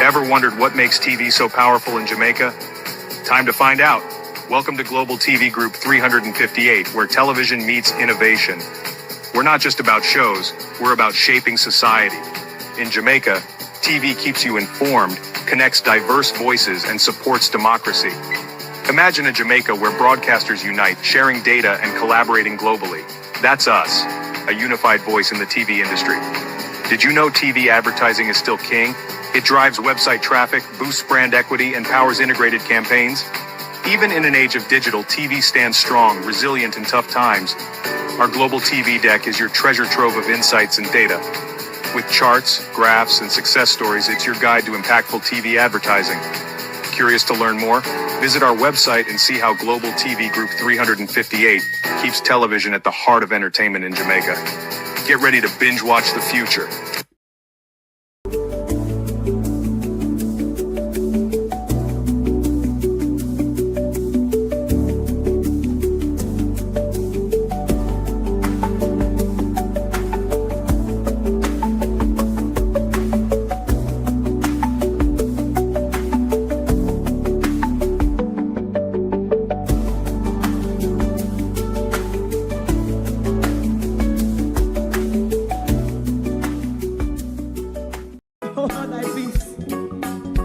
Ever wondered what makes TV so powerful in Jamaica? Time to find out. Welcome to Global TV Group 358, where television meets innovation. We're not just about shows, we're about shaping society. In Jamaica, TV keeps you informed, connects diverse voices, and supports democracy. Imagine a Jamaica where broadcasters unite, sharing data and collaborating globally. That's us, a unified voice in the TV industry. Did you know TV advertising is still king? It drives website traffic, boosts brand equity, and powers integrated campaigns. Even in an age of digital, TV stands strong, resilient in tough times. Our global TV deck is your treasure trove of insights and data. With charts, graphs, and success stories, it's your guide to impactful TV advertising. Curious to learn more? Visit our website and see how Global TV Group 358 keeps television at the heart of entertainment in Jamaica. Get ready to binge watch the future.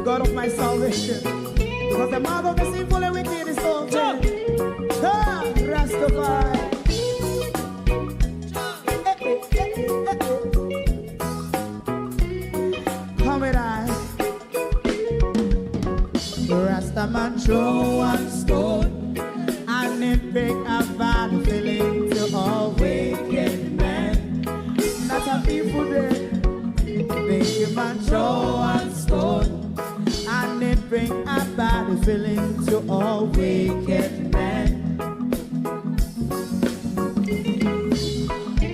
God of my salvation, because the mouth of the sinful and wicked is open. Rastafari. Come with I. Rastaman throw one stone, and it break a bad feeling to all wicked men. That's a people there. Make a man throw one stone, and it bring a bad feeling to all wicked men.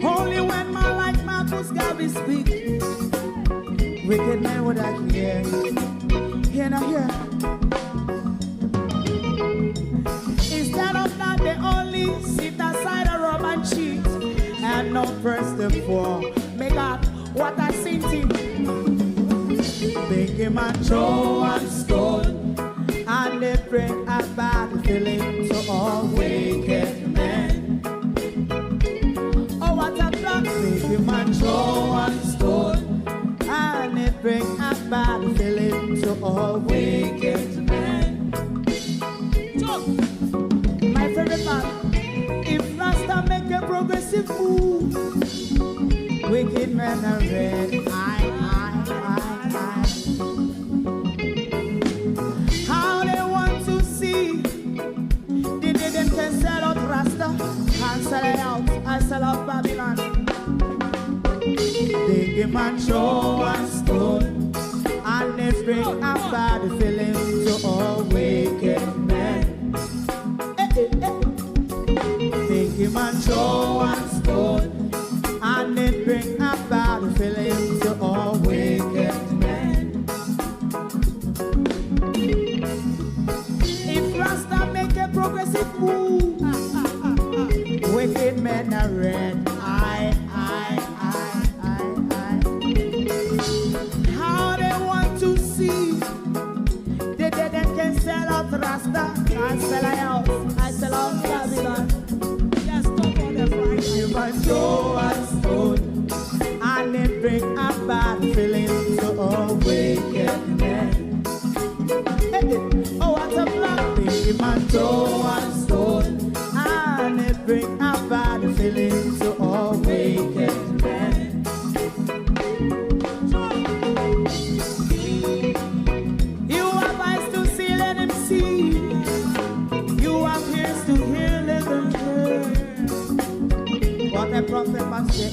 Only when man like Marcus Garvey speak, wicked men would I hear. Hear now hear. Instead of that, they only sit aside and rob and cheat, and not press the poor. Make up what I sing to. Make him a throw and stone, and they bring a bad feeling to all wicked men. Oh, what a plan! Make him a throw and stone, and they bring a bad feeling to all wicked men. My favorite part: if Rasta make a progressive move, wicked men are red. How they want to see the day them can sell out Rasta and sell it out and sell out Babylon. They give man throw and stone, and they bring a bad feeling to all wicked men. They give man throw and stone, and it bring a bad feeling to all wicked men. If Rasta make a progressive move, wicked men are red. How they want to see the dead can sell out Rasta and sell out, I sell out Babylon. Just stop on the Friday. You might throw and stone, and it bring a bad feeling to all wicked men. Oh, what a black thing. You might throw and stone, and it bring a bad feeling to all wicked men. You have eyes to see, let him see. You have ears to hear, let them hear. What a prophet must say.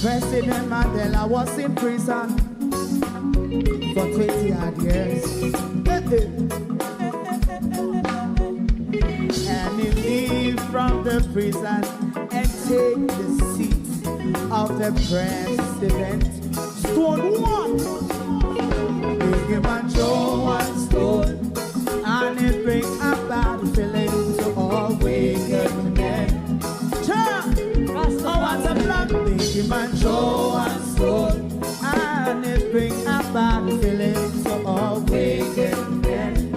President Mandela was in prison for 20 odd years. And he leave from the prison and take the seat of the president. Stone one. Big him and throw one stone, and it bring a bad feeling to all wicked him and throw a stone, and it bring a bad feeling to all wicked men.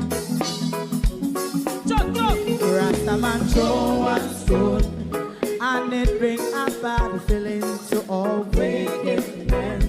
Rastaman throw a stone, and it bring a bad feeling to all wicked men.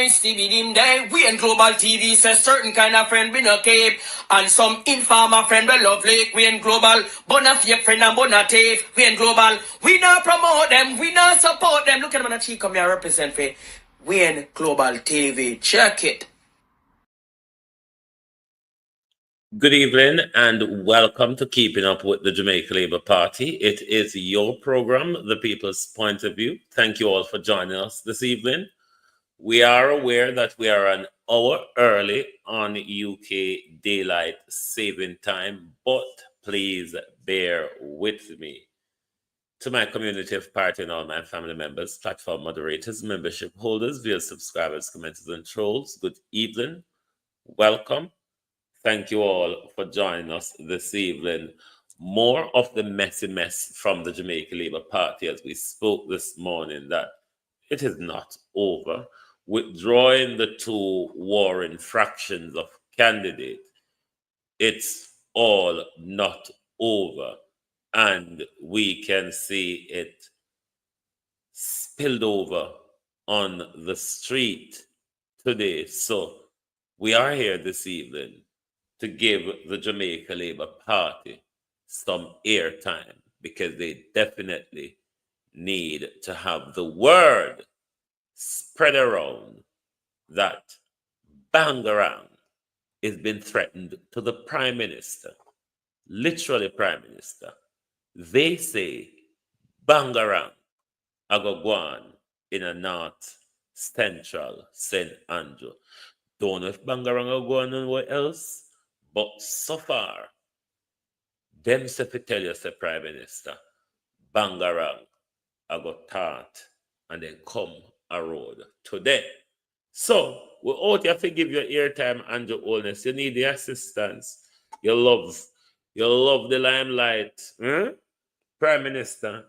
Stevie day. We in Global TV says certain kind of friend we no cape, and some informer friend we lovely. We in Global, bona fake friend and bona tape. We in Global, we not promote them, we not support them. Look at them on the cheek, come here represent for. We in Global TV, check it. Good evening and welcome to Keeping Up with the Jamaica Labour Party. It is your program, The People's Point of View. Thank you all for joining us this evening. We are aware that we are an hour early on UK daylight saving time, but please bear with me. To my community of party and all my family members, platform moderators, membership holders, via subscribers, commenters, and trolls, good evening. Welcome. Thank you all for joining us this evening. More of the messy mess from the Jamaica Labour Party as we spoke this morning that it is not over. Withdrawing the two warring fractions of candidate, it's all not over. And we can see it spilled over on the street today. So we are here this evening to give the Jamaica Labour Party some airtime because they definitely need to have the word spread around that Bangarang has been threatened to the Prime Minister, literally Prime Minister. They say Bangarang Agogwan in a North Central St. Andrew. Don't know if Bangarang Agogwan anywhere else, but so far, them say to tell you, say Prime Minister, Bangarang Agotat, and then come a road today. So we out here to give you airtime, Andrew Holness. You need the assistance. You love the limelight. Prime Minister.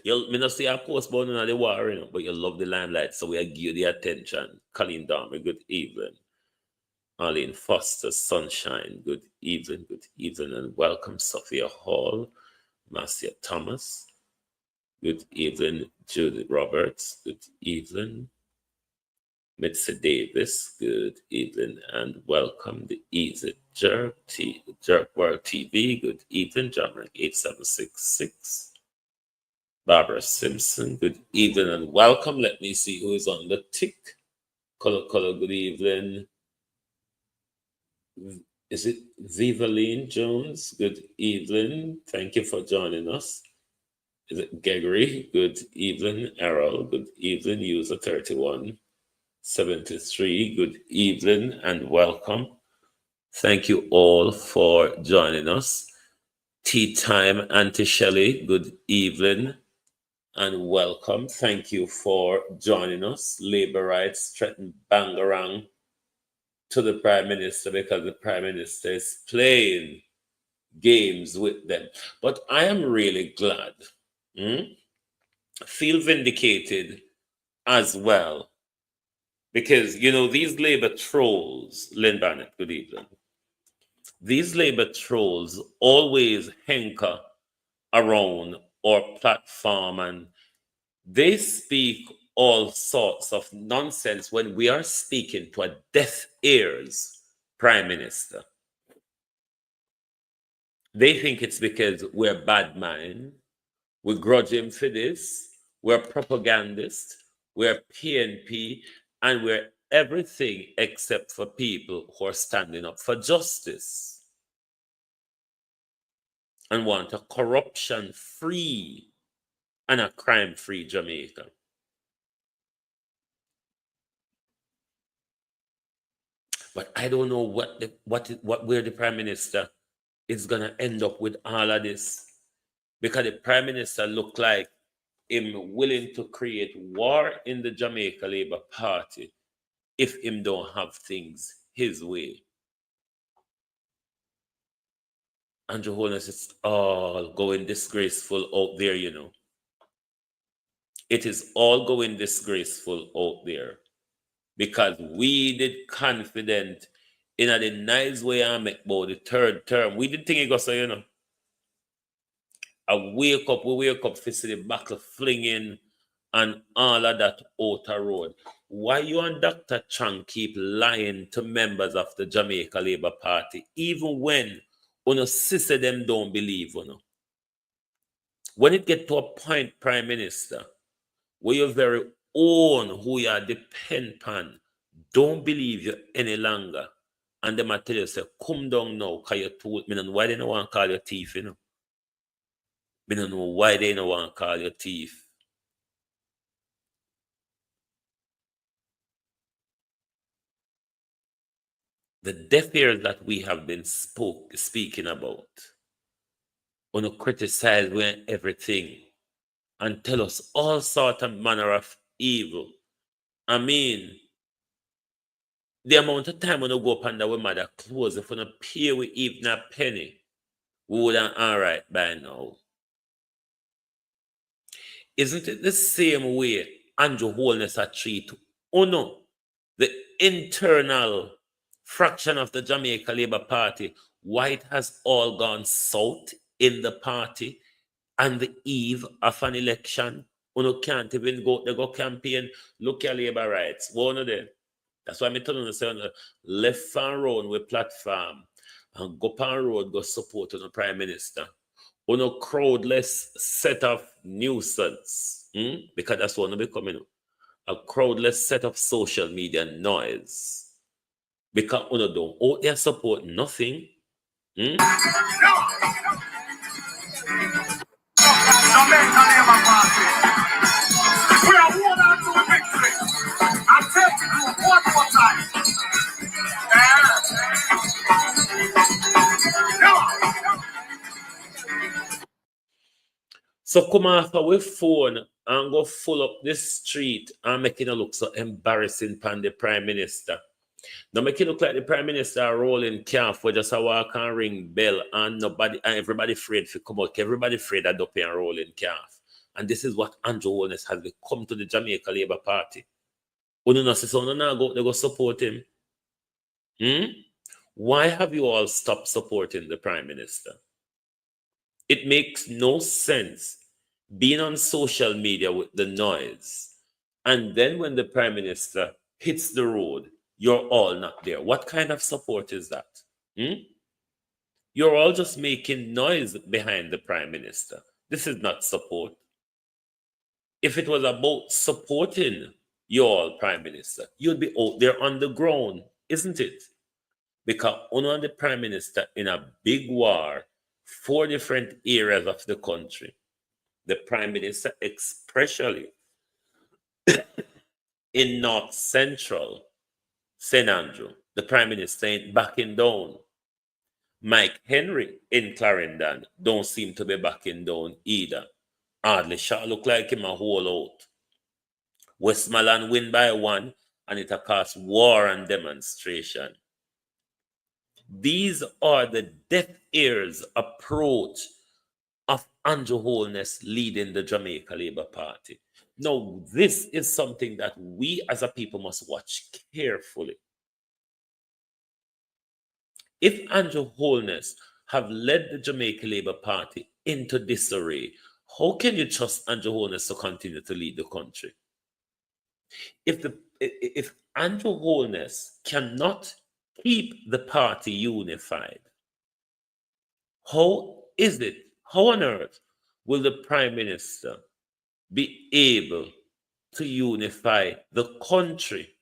Me not say of course about the war, you know, but you love the limelight, so we give you the attention. Colleen Dahmer, good evening. Arlene Foster, Sunshine, good evening, and welcome. Sophia Hall, Marcia Thomas, good evening. Judith Roberts, good evening. Mitzi Davis, good evening, and welcome. The Easy Jerk World TV, good evening. John Rank 8766. Barbara Simpson, good evening, and welcome. Let me see who is on the tick. Color, good evening. Is it Vivaline Jones? Good evening. Thank you for joining us. Is it Gregory? Good evening. Errol, good evening. User 3173, good evening and welcome. Thank you all for joining us. Tea Time, Auntie Shelley, good evening and welcome. Thank you for joining us. Labour rights threaten Bangarang to the Prime Minister because the Prime Minister is playing games with them. But I am really glad. Feel vindicated as well. Because, you know, these Labour trolls, Lynn Barnett, good evening. These Labour trolls always hanker around our platform and they speak all sorts of nonsense when we are speaking to a deaf ears Prime Minister. They think it's because we're bad mind, we grudge him for this, we're propagandists, we're PNP, and we're everything except for people who are standing up for justice and want a corruption-free and a crime-free Jamaica. But I don't know where the Prime Minister is gonna end up with all of this, because the Prime Minister look like him willing to create war in the Jamaica Labour Party if him don't have things his way. Andrew Holness, it's all going disgraceful out there, you know. It is all going disgraceful out there because we did confident in a the nice way I make about the third term. We did think it goes so, you know. We wake up to see the buckle flinging and all of that outer road. Why you and Dr. Chang keep lying to members of the Jamaica Labour Party, even when uno sister them don't believe uno? When it get to a point, Prime Minister, where your very own who you are depend upon don't believe you any longer, and them a tell you say, come down now, cause you told me, and why they don't want to call your thief, you know? I don't know why they don't want to call you thief. The deaf ears that we have been speaking about, want to criticize when everything and tell us all sort of manner of evil. I mean, the amount of time when you go up under our mother clothes, if we don't pay with even a penny, we would have all right by now. Isn't it the same way Andrew Holness a treat no, the internal fraction of the Jamaica Labour Party, why it has all gone south in the party on the eve of an election? Uno can't even go campaign, look at labor rights. One of them. That's why I'm telling you, say, left and road with platform and go pan road, go support the Prime Minister. Uno crowdless set of nuisance. Because that's what we're becoming. A crowdless set of social media noise. Because uno don't out there support nothing. Jamaica Labour Party. We are one on to victory. I'm taking you one more time. So come off our phone and go full up this street and making it look so embarrassing upon the Prime Minister. Now make it look like the Prime Minister rolling calf for just a walk and ring bell and nobody and everybody afraid to come out. Everybody afraid that up and rolling calf. And this is what Andrew Holness has become to the Jamaica Labour Party. When you know, they go support him. Why have you all stopped supporting the Prime Minister? It makes no sense being on social media with the noise. And then when the Prime Minister hits the road, you're all not there. What kind of support is that? You're all just making noise behind the Prime Minister. This is not support. If it was about supporting your Prime Minister, you'd be out there on the ground, isn't it? Because on the Prime Minister in a big war, 4 different areas of the country, the Prime Minister especially in North Central St. Andrew, the Prime Minister ain't backing down. Mike Henry in Clarendon don't seem to be backing down either. Hardly shall look like him a whole out. Westmoreland win by 1 and it caused war and demonstration. These are the deaf ears approach of Andrew Holness leading the Jamaica Labour Party. Now, this is something that we as a people must watch carefully. If Andrew Holness have led the Jamaica Labour Party into disarray, how can you trust Andrew Holness to continue to lead the country? If Andrew Holness cannot keep the party unified, how on earth will the Prime Minister be able to unify the country?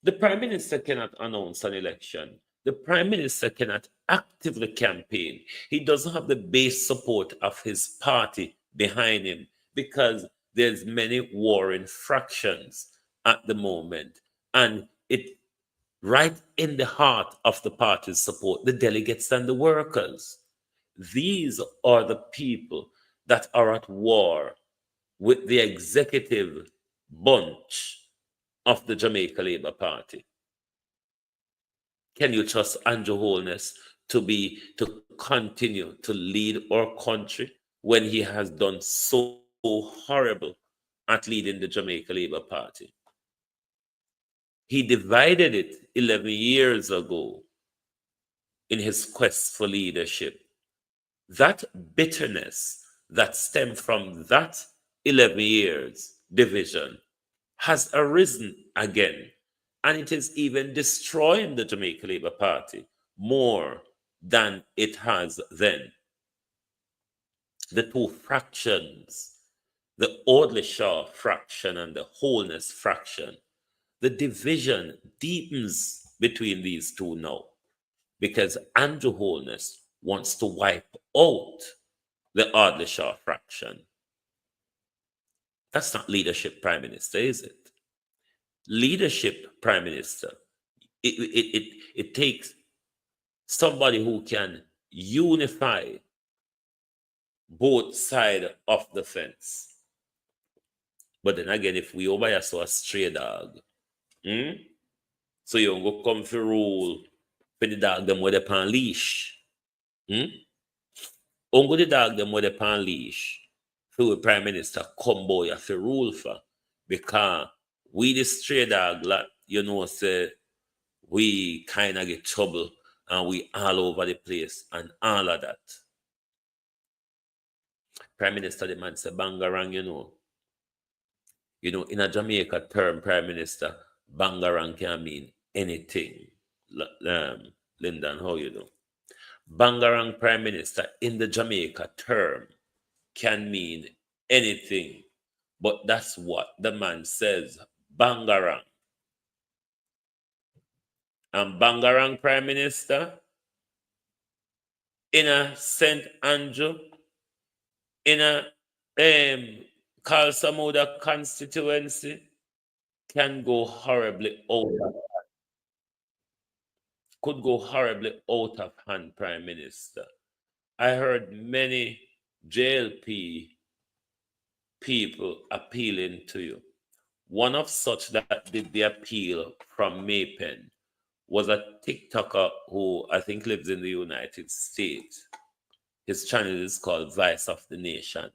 The Prime Minister cannot announce an election. The Prime Minister cannot actively campaign. He doesn't have the base support of his party behind him because there's many warring fractions at the moment. And it right in the heart of the party's support, the delegates and the workers. These are the people that are at war with the executive bunch of the Jamaica Labour Party. Can you trust Andrew Holness to continue to lead our country when he has done so horrible at leading the Jamaica Labour Party? He divided it 11 years ago in his quest for leadership. That bitterness that stemmed from that 11 years division has arisen again, and it is even destroying the Jamaica Labour Party more than it has then. The two fractions, the Audley Shaw fraction and the Wholeness fraction, the division deepens between these two now because Andrew Wholeness wants to wipe out the Audley Shaw fraction. That's not leadership, Prime Minister, is it? Leadership, Prime Minister, it takes somebody who can unify both sides of the fence. But then again, if we over here saw a stray dog, so you go come for rule for the dog them with a leash. Ongo the dog them with a leash for the Prime Minister come boy for rule for, because we the stray dog lot, you know, say we kind of get trouble and we all over the place and all of that. Prime Minister, the man say bangarang, you know. You know, in a Jamaica term, Prime Minister, bangarang can mean anything. Lyndon, how you do? Bangarang Prime Minister in the Jamaica term can mean anything. But that's what the man says, bangarang. And bangarang Prime Minister in a St. Andrew, in a Kalsamuda constituency can go horribly out of hand. Could go horribly out of hand, Prime Minister. I heard many JLP people appealing to you. One of such that did the appeal from Maypen was a TikToker who I think lives in the United States. His channel is called Voice of the Nation.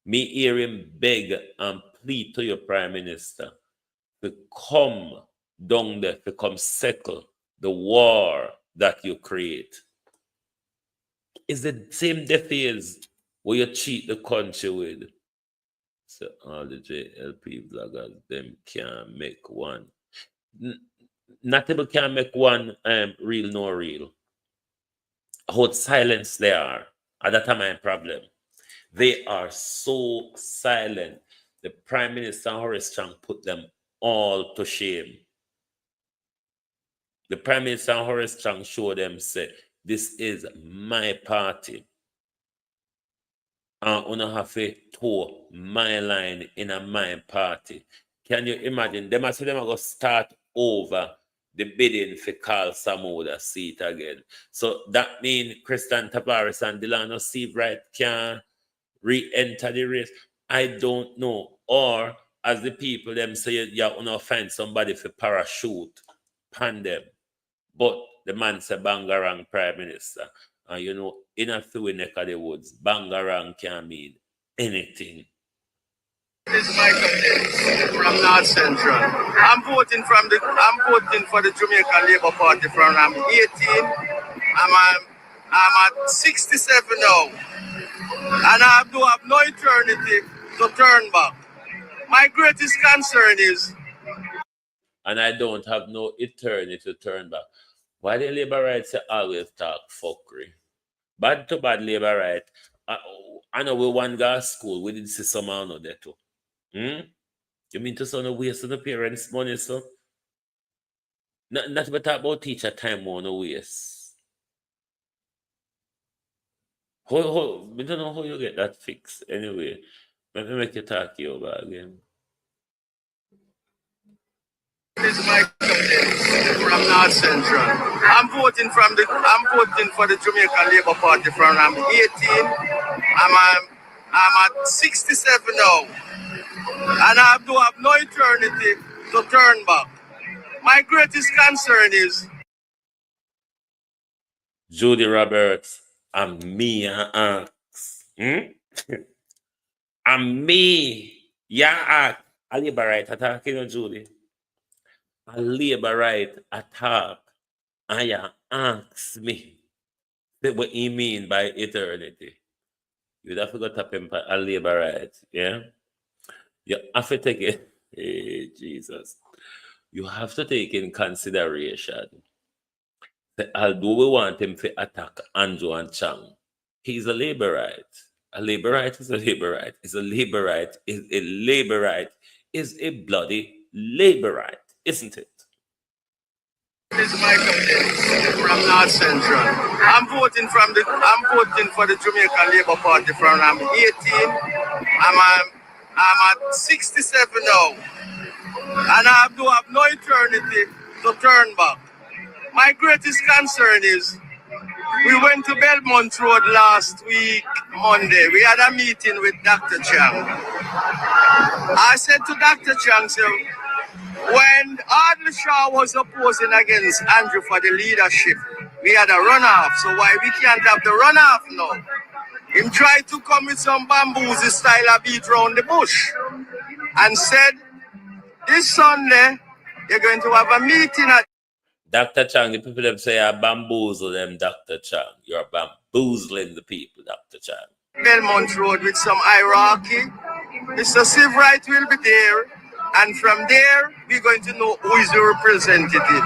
Me hear him beg and plead to your Prime Minister to come down there, to come settle the war that you create. It's the same death years where you cheat the country with. So all the JLP vloggers, them can't make one. Not able can make one real, no real. How silence they are. And that's my problem. They are so silent. The Prime Minister Horace Chang put them all to shame. The Prime Minister Horace Chang showed them, say, this is my party. And you have to toe my line in a my party. Can you imagine? Them as them are going to start over the bidding for Carl Samoda seat again. So that means Christian Tavares and Delano Seabright can re-enter the race. I don't know. Or as the people them say, you want to find somebody for parachute pan them. But the man say bangarang Prime Minister. And you know, in a few neck of the woods, bangarang can mean anything. This is Michael Dennis from North Central. I'm voting for the Jamaica Labour Party from I'm 18. I'm at 67 now. And I do have no eternity to turn back. My greatest concern is, and I don't have no eternity to turn back. Why the labor rights always talk fuckery? Bad to bad labor right. I know we one guy school, we did see some on there too. You mean to say no waste of the parents' money, so? Not about talk about teacher time more no waste. I don't know how you get that fixed. Anyway, let me make you talk you over again. this is Michael Dennis from North Central. I'm voting for the Jamaica Labour Party from I'm 18. I'm at 67 now. And I do have no eternity to turn back. My greatest concern is Judy Roberts I'm me, ask. I'm me. Yeah, a labor right attack, Julie. A labor right attack. And you ask me what you mean by eternity. You'd have to go tap him a labor right, yeah? You have to take it. Hey, Jesus. You have to take in consideration that although we want him to attack Andrew and Chang, he's a laborite. A laborite is a laborite. Is a laborite. Is a laborite. Is a bloody laborite, isn't it? This is Michael Dennis from North Central. I'm voting for the Jamaica Labour Party from I'm 18. I'm at 67 now. And I do have no eternity to turn back. My greatest concern is we went to Belmont Road last week, Monday. We had a meeting with Dr. Chang. I said to Dr. Chang, so when Ardley Shaw was opposing against Andrew for the leadership, we had a runoff. So why we can't have the runoff now? Him tried to come with some bamboozle style of beat round the bush and said, this Sunday, you're going to have a meeting at Dr. Chang, the people them say I bamboozle them, Dr. Chang. You're bamboozling the people, Dr. Chang. Belmont Road with some hierarchy. Mr. Seawright will be there, and from there, we're going to know who is the representative.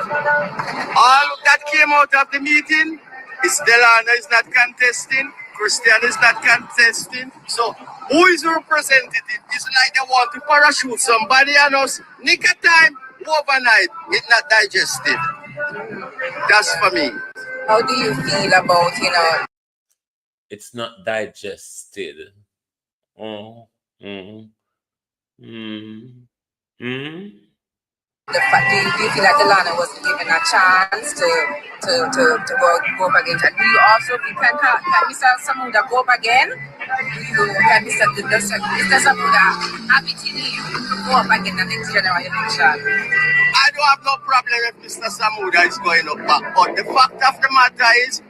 All that came out of the meeting is Delano is not contesting, Christian is not contesting. So, who is the representative? It's like they want to parachute somebody and us. Nick of time, overnight, it's not digested. That's for me. How do you feel about, It's not digested. Oh. the fact, do you feel like Delano was given a chance to go up again? And do you also can Mr. Samuda go up again? Can Mr. Samuda have it in him to go up again the next general election? I don't have no problem if Mr. Samuda is going up back, but the fact of the matter is,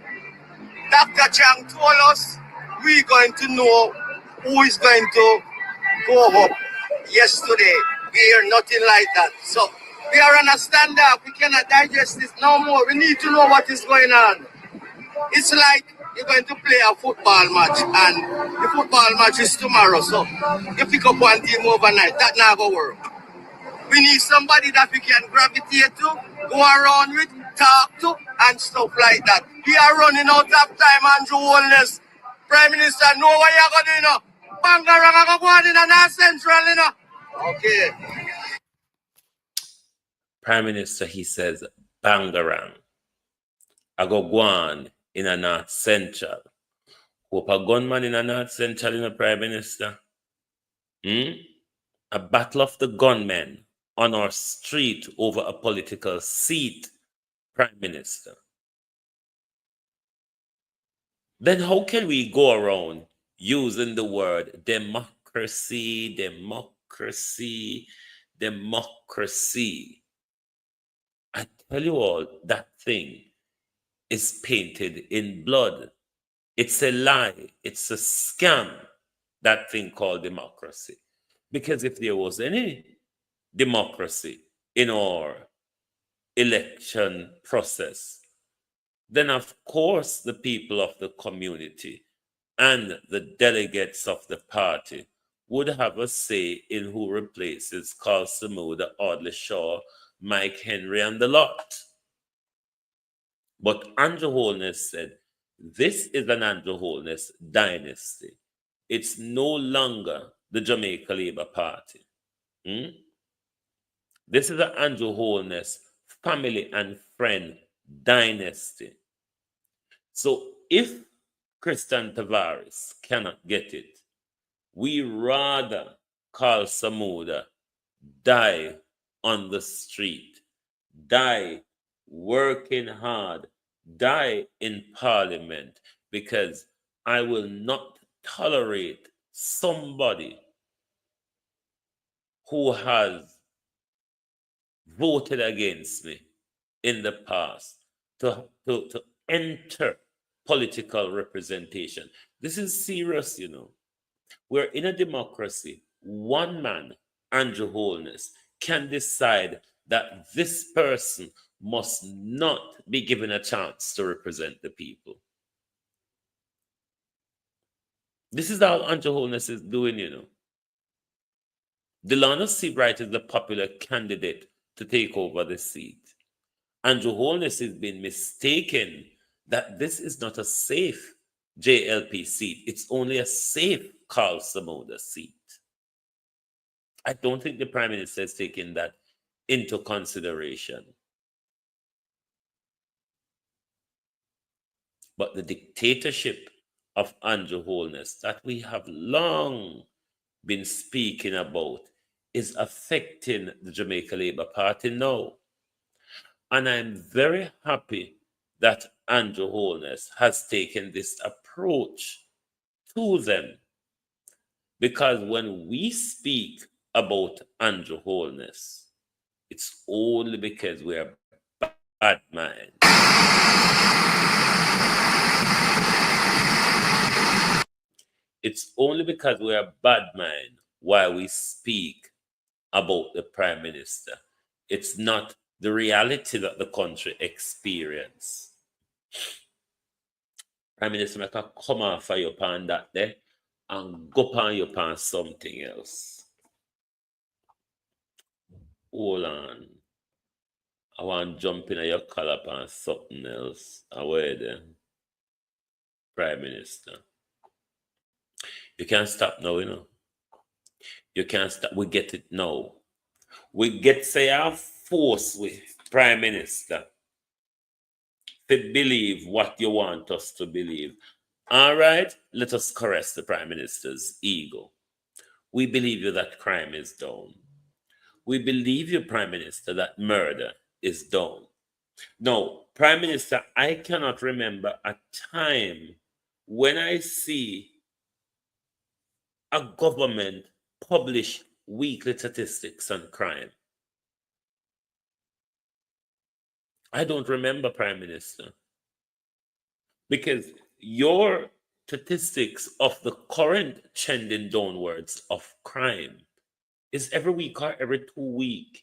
Dr. Chang told us we're going to know who is going to go up. Yesterday, we hear nothing like that. So we are on a stand-up. We cannot digest this no more. We need to know what is going on. It's like you're going to play a football match, and the football match is tomorrow. So you pick up one team overnight. That not going to work. We need somebody that we can gravitate to, go around with, talk to, and stuff like that. We are running out of time, Andrew Holness. Prime Minister, know what you're going to do, you know? Bangarang, go on in North Central, you know? Okay. Prime Minister, he says, Bangarang. I go on in a North Central. Hope a gunman in a North Central in a Prime Minister. A battle of the gunmen on our street over a political seat, Prime Minister. Then how can we go around using the word democracy, democracy, democracy? I tell you all, that thing is painted in blood. It's a lie. It's a scam, that thing called democracy. Because if there was any democracy in our election process, then of course the people of the community and the delegates of the party would have a say in who replaces Carl Samuda, Audley Shaw, Mike Henry, and the lot. But Andrew Holness said, this is an Andrew Holness dynasty. It's no longer the Jamaica Labour Party. This is an Andrew Holness family and friend dynasty. So if Christian Tavares cannot get it, we rather Carl Samuda die on the street, die working hard, die in parliament, because I will not tolerate somebody who has voted against me in the past to enter political representation. This is serious, you know. We're in a democracy. One man, Andrew Holness, can decide that this person must not be given a chance to represent the people. This is all Andrew Holness is doing, you know. Delano Seabright is the popular candidate to take over the seat. Andrew Holness has been mistaken that this is not a safe JLP seat. It's only a safe Carl Samoda seat. I don't think the Prime Minister is taking that into consideration. But the dictatorship of Andrew Holness that we have long been speaking about is affecting the Jamaica Labour Party now. And I'm very happy that Andrew Holness has taken this approach to them. Because when we speak about Andrew Holness, it's only because we are bad minds. It's only because we are bad mind why we speak about the Prime Minister. It's not the reality that the country experience. Prime Minister, make a come off of you upon that there and go upon you upon something else. Hold on. I want to jump in your collar upon something else. Away there. Prime Minister. You can't stop now, you know. You can't stop. We get it now. We get say our force with Prime Minister to believe what you want us to believe. All right, let us caress the Prime Minister's ego. We believe you that crime is down. We believe you, Prime Minister, that murder is down. No, Prime Minister, I cannot remember a time when I see a government publish weekly statistics on crime. I don't remember, Prime Minister. Because your statistics of the current trending downwards of crime is every week or every 2 weeks.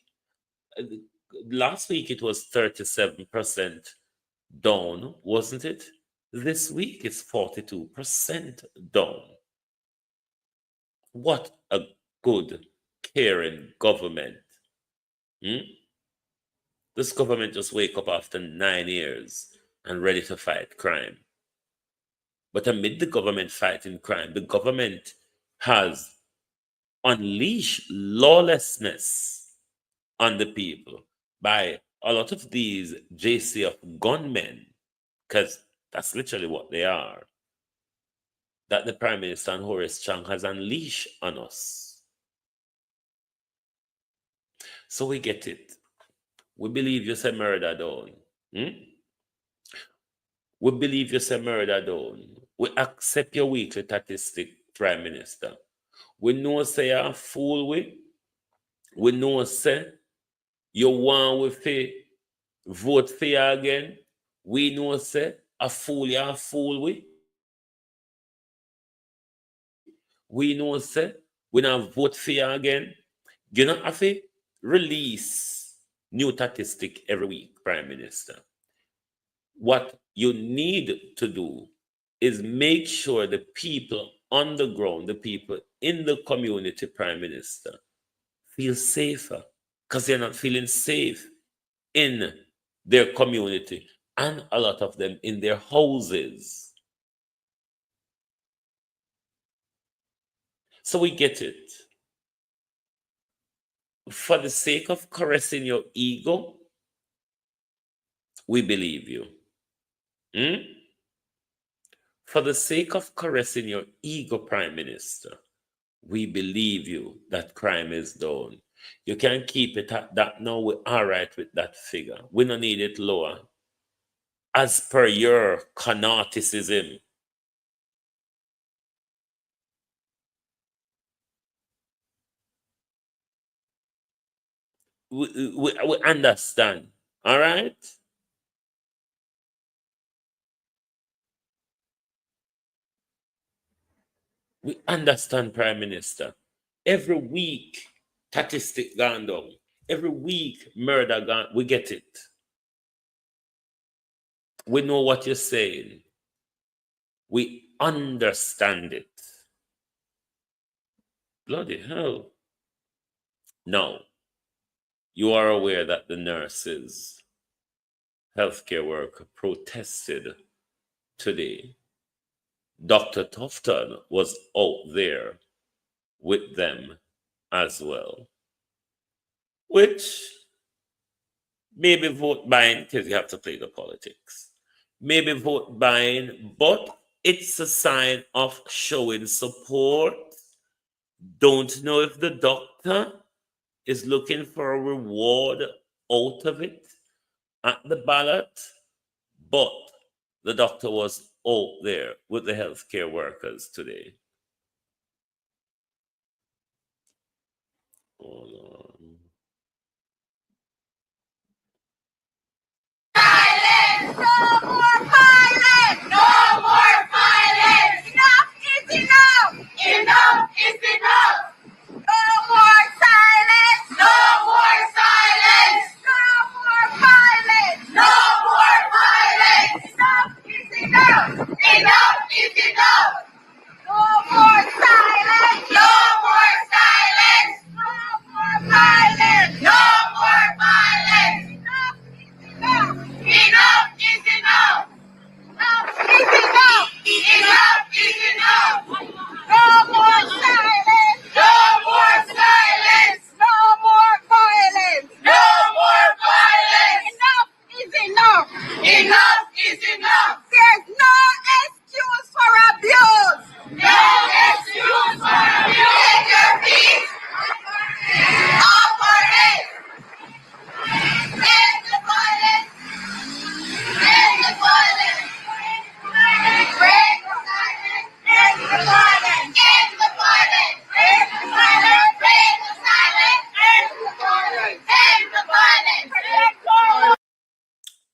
Last week it was 37% down, wasn't it? This week it's 42% down. What a good, caring government. This government just wake up after 9 years and ready to fight crime. But amid the government fighting crime, the government has unleashed lawlessness on the people by a lot of these JCF gunmen, because that's literally what they are, that the Prime Minister and Horace Chang has unleashed on us. So we get it. We believe you say murder down. We believe you say murder down. We accept your weekly statistic, Prime Minister. We know say you're a fool with. We know say you want with to vote for you again. We know say a fool you're a fool with. We know say we not vote for you again. You not have to release new statistic every week, Prime Minister. What you need to do is make sure the people on the ground, the people in the community, Prime Minister, feel safer, because they're not feeling safe in their community, and a lot of them in their houses. So we get it. For the sake of caressing your ego, we believe you. For the sake of caressing your ego, Prime Minister, we believe you that crime is down. You can keep it at that now. We're all right with that figure. We don't need it lower. As per your canarticism. We understand. All right? We understand, Prime Minister. Every week, statistic gone down. Every week, murder gone. We get it. We know what you're saying. We understand it. Bloody hell. Now, you are aware that the nurses, healthcare worker protested today. Dr. Tufton was out there with them as well, which maybe vote buying because you have to play the politics. Maybe vote buying, but it's a sign of showing support. Don't know if the doctor is looking for a reward out of it at the ballot, but the doctor was out there with the healthcare workers today. Hold on. Violence! No more violence! No more violence! Enough is enough! Enough is enough! No more silence! No more silence! No more violence! No more violence! Enough is enough! Enough is enough! No more silence! No more silence! No more violence! No more violence! Enough is enough! Enough is enough! Enough is enough! No more silence! No more silence! No more violence! No more violence! Enough is enough! Enough is enough! There's no excuse for abuse! No excuse for abuse! Take your feet off our heads! End the violence! End the violence! Break the silence! End the violence! End the violence! Break the silence! Break the silence! End the violence! End the violence!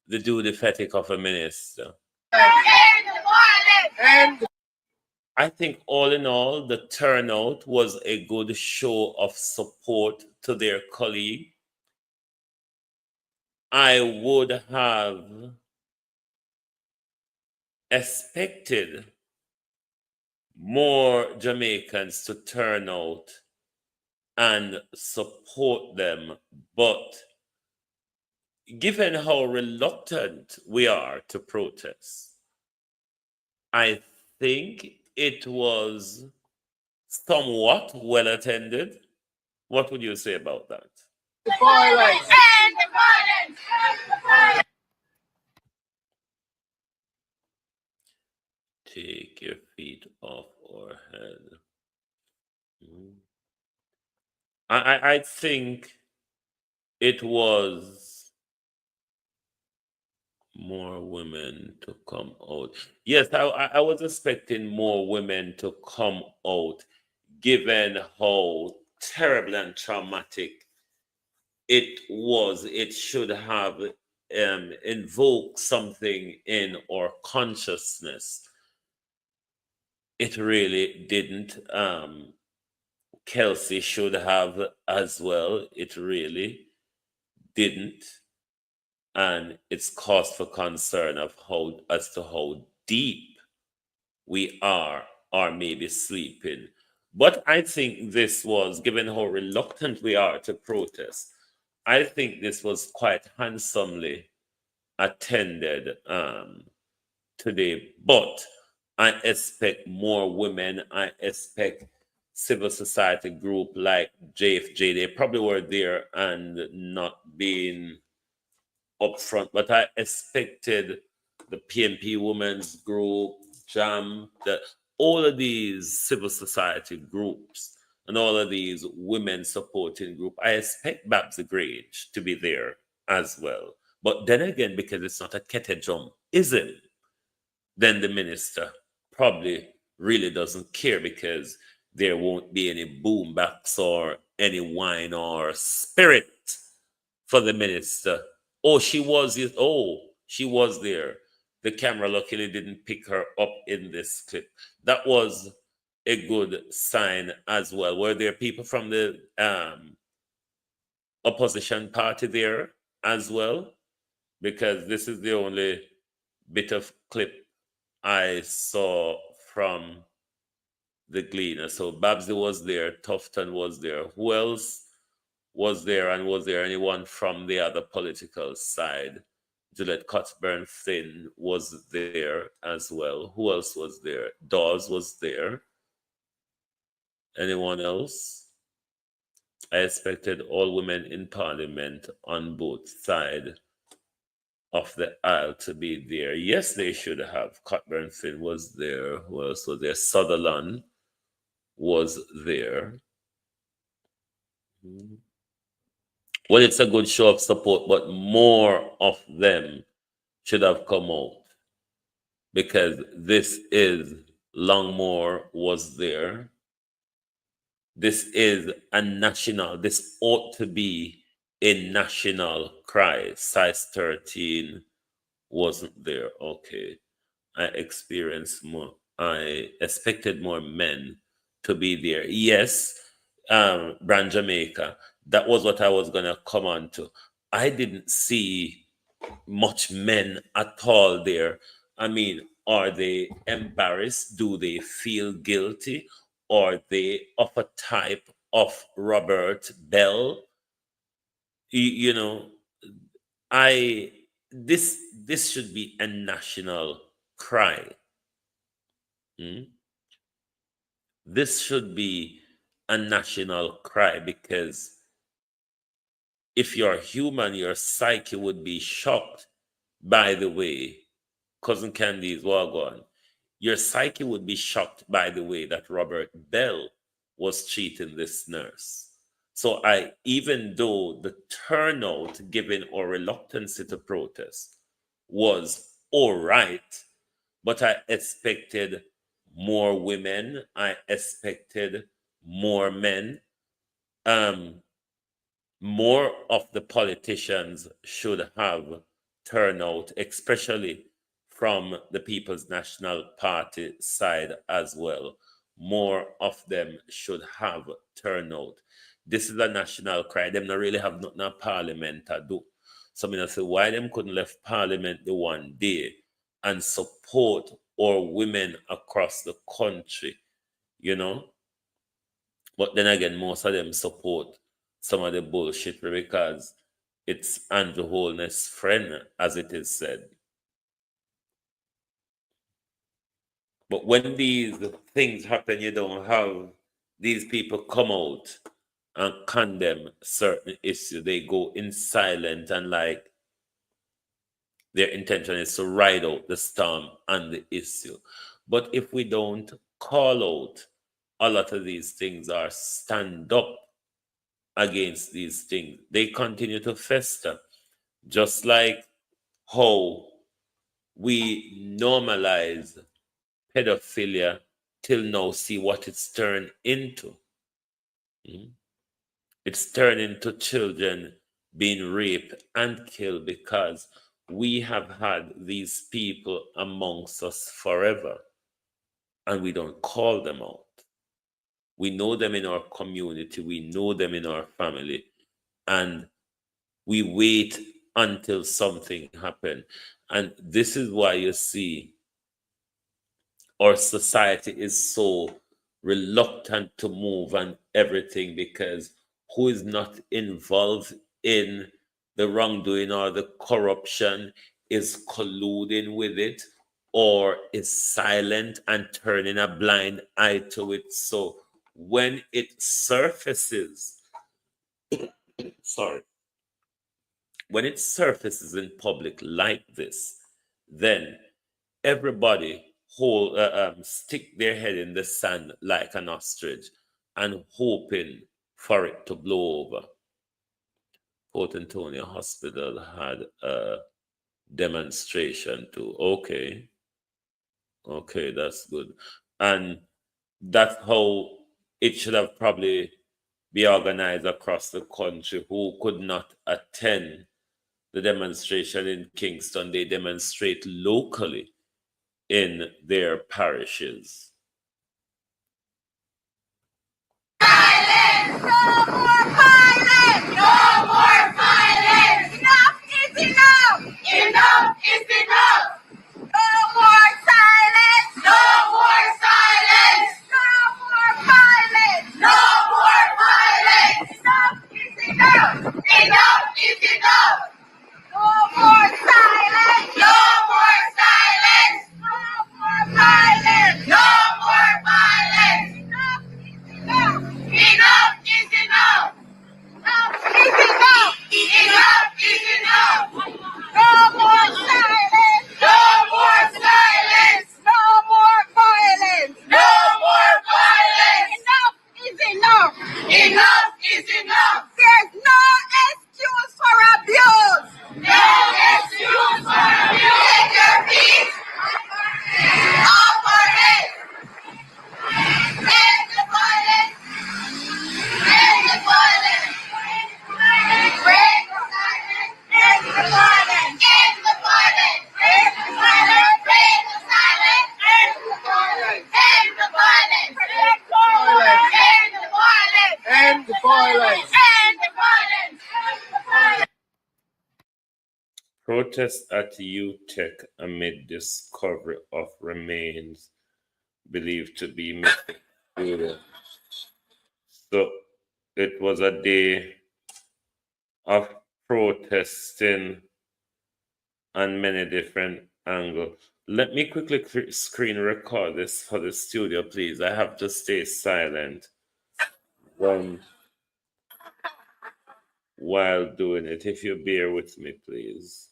The dude pathetic of a minister. End the violence! I think all in all, the turnout was a good show of support to their colleague. I would have expected more Jamaicans to turn out and support them, but given how reluctant we are to protest, I think it was somewhat well attended. What would you say about that? End the violence! End the violence! Take your feet off our head. I think it was more women to come out. Yes, I was expecting more women to come out, given how terrible and traumatic it was. It should have invoked something in our consciousness. It really didn't. Kelsey should have as well. It really didn't. And it's cause for concern of how as to how deep we are or maybe sleeping. But I think this was, given how reluctant we are to protest, I think this was quite handsomely attended today. But I expect more women. I expect civil society group like JFJ. They probably were there and not being upfront, but I expected the PNP Women's Group, JAM, all of these civil society groups and all of these women supporting group. I expect Babs Grange to be there as well. But then again, because it's not a Ketejumpism, then the minister probably really doesn't care because there won't be any boombacks or any wine or spirit for the minister. Oh, she was there. The camera luckily didn't pick her up in this clip. That was a good sign as well. Were there people from the opposition party there as well? Because this is the only bit of clip I saw from the Gleaner. So Babsy was there, Tufton was there. Who else was there, and was there anyone from the other political side? Juliet Cuthbert Finn was there as well. Who else was there? Dawes was there. Anyone else? I expected all women in parliament on both sides of the aisle to be there. Yes, they should have. Cuthbert Finn was there. Who else was there? Sutherland was there. Well, it's a good show of support, but more of them should have come out, because this is Longmore was there. This is a national, this ought to be a national cry. Size 13 wasn't there. Okay. I expected more men to be there. Yes, Brand Jamaica. That was what I was gonna come on to. I didn't see much men at all there. I mean, are they embarrassed? Do they feel guilty? Are they of a type of Robert Bell? You know, I this should be a national cry. Hmm? This should be a national cry, because if you're human, your psyche would be shocked by the way Cousin Candy's Wagwan. Your psyche would be shocked by the way that Robert Bell was treating this nurse. So even though the turnout given or reluctancy to protest was all right, but I expected more women. I expected more men. Um, More of the politicians should have turnout, especially from the People's National Party side as well. More of them should have turnout. This is a national cry. Them not really have nothing in parliament to do. So I say, why them couldn't left parliament the one day and support our women across the country, you know? But then again, most of them support some of the bullshit because it's Andrew Holness' friend, as it is said. But when these things happen, you don't have these people come out and condemn certain issues. They go in silent, and like their intention is to ride out the storm and the issue. But if we don't call out a lot of these things or stand up against these things, they continue to fester. Just like how we normalize pedophilia till now, see what it's turned into. It's turned into children being raped and killed because we have had these people amongst us forever and we don't call them out. We know them in our community, we know them in our family, and we wait until something happens. And this is why you see our society is so reluctant to move and everything, because who is not involved in the wrongdoing or the corruption is colluding with it or is silent and turning a blind eye to it. So when it surfaces, sorry, when it surfaces in public like this, then everybody stick their head in the sand like an ostrich and hoping for it to blow over. Port Antonio Hospital had a demonstration too. Okay, that's good. And that's how it should have probably be organized across the country. Who could not attend the demonstration in Kingston, they demonstrate locally in their parishes. more violence. No more violence. Enough is enough. Enough is enough. No more silence. No more silence. No more violence. No more violence. Enough is enough. Enough is enough. No more silence. No more silence. No more violence. No more violence. Enough is enough. Enough is enough. Enough is enough. No more silence. No more silence. No more violence. No more violence. Enough is enough. Enough is enough. There's no excuse for abuse. No excuse for abuse. Take your feet off our heads. End the violence. End the violence. Break the silence. End the violence. End the violence. Break the silence. Break the silence. End the violence. End the violence. End the violence. End the violence. End the violence. End the violence. Protests at UTech amid discovery of remains believed to be missing. So it was a day of protesting on many different angles. Let me quickly screen record this for the studio, please. I have to stay silent while doing it. If you bear with me, please.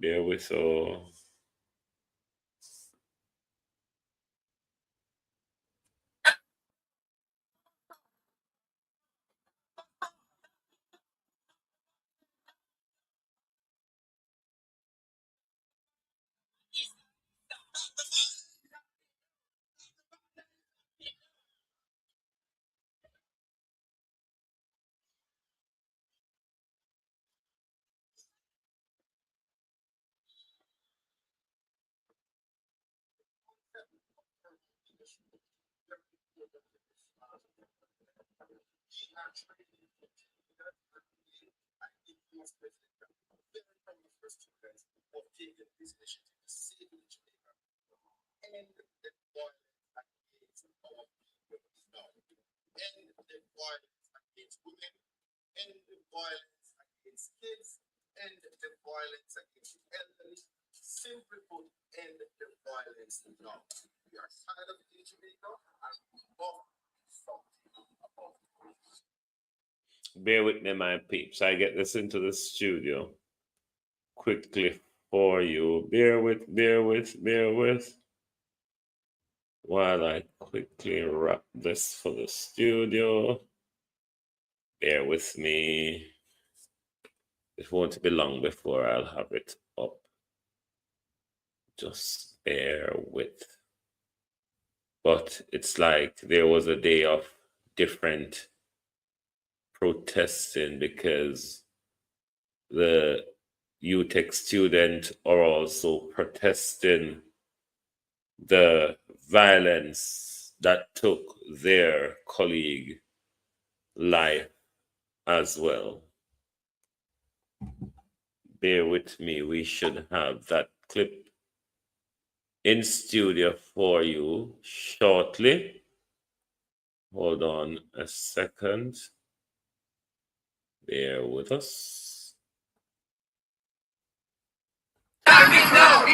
Bear with all. End the violence against kids, end the violence against the elderly. Simply put, end the violence now. We are tired of it in Jamaica and we want something about it. Bear with me, my peeps. I get this into the studio quickly for you. Bear with. While I quickly wrap this for the studio. Bear with me. It won't be long before I'll have it up. Just bear with. But it's like there was a day of different protesting because the UTech students are also protesting the violence that took their colleague life as well. Bear with me, we should have that clip in studio for you shortly. Hold on a second. Bear with us. Stop it now!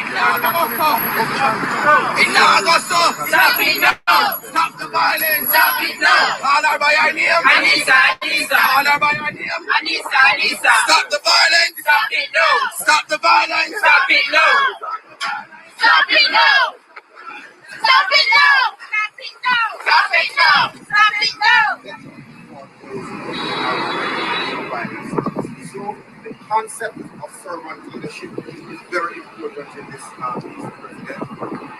Stop it now! Stop the violence! Stop it now! Call her by her name! Anissa! Call her by her name! Anissa! Stop the violence! Stop it now! Stop the violence! Stop it now! Stop it now! Stop it now! Stop it now! Stop it now! So the concept of servant leadership is very important in this president.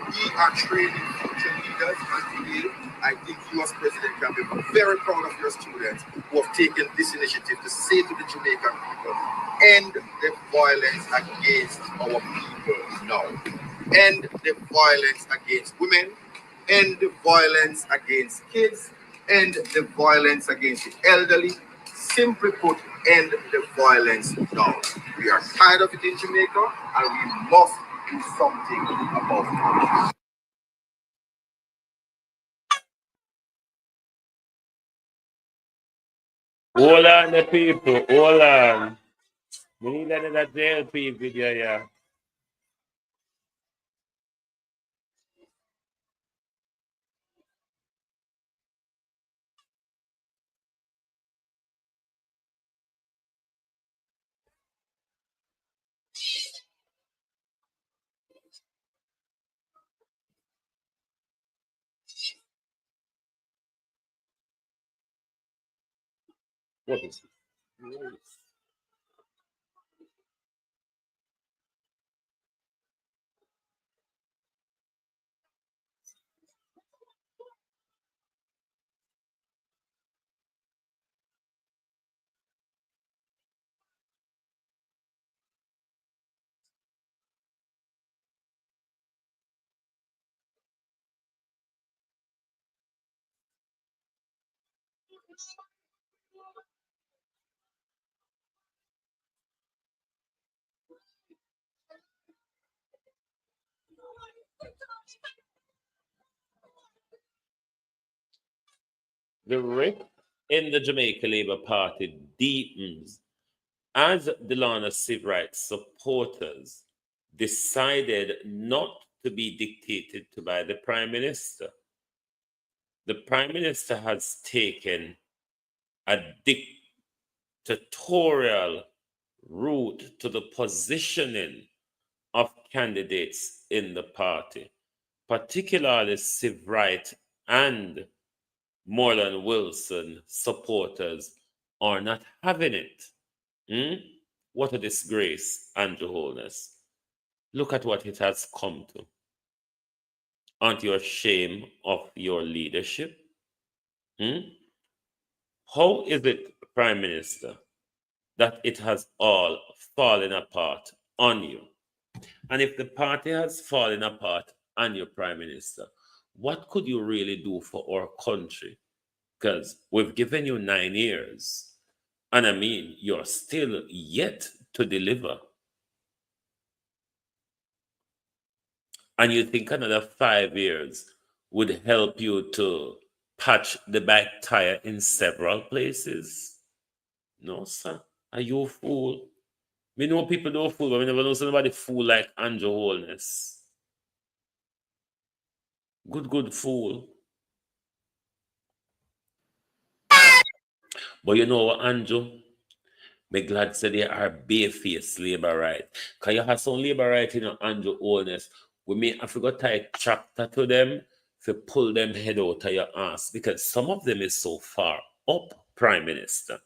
We are training future leaders, and today I think you as president can be very proud of your students who have taken this initiative to say to the Jamaican people, end the violence against our people now. End the violence against women, end the violence against kids, end the violence against the elderly. Simply put, end the violence now. We are tired of it in Jamaica, and we must do something about it. Hold on, the people. Hold on. We need another JLP video, yeah. What is it? The rift in the Jamaica Labour Party deepens as Delana civil rights supporters decided not to be dictated to by the Prime Minister. The Prime Minister has taken a dictatorial route to the positioning of candidates in the party, particularly civil rights and Moreland Wilson supporters are not having it. What a disgrace, Andrew Holness. Look at what it has come to. Aren't you ashamed of your leadership? How is it, Prime Minister, that it has all fallen apart on you? And if the party has fallen apart on your Prime Minister, what could you really do for our country? Because we've given you 9 years. And I mean, you're still yet to deliver. And you think another 5 years would help you to patch the back tire in several places? No, sir. Are you a fool? We know people don't fool, but we never know somebody fool like Andrew Holness. Good fool. But you know what, Andrew? Me glad say they are barefaced labor right. Because you have some labor right in Andrew Holness. We may have to go tie a tractor to them to pull them head out of your ass. Because some of them is so far up, Prime Minister.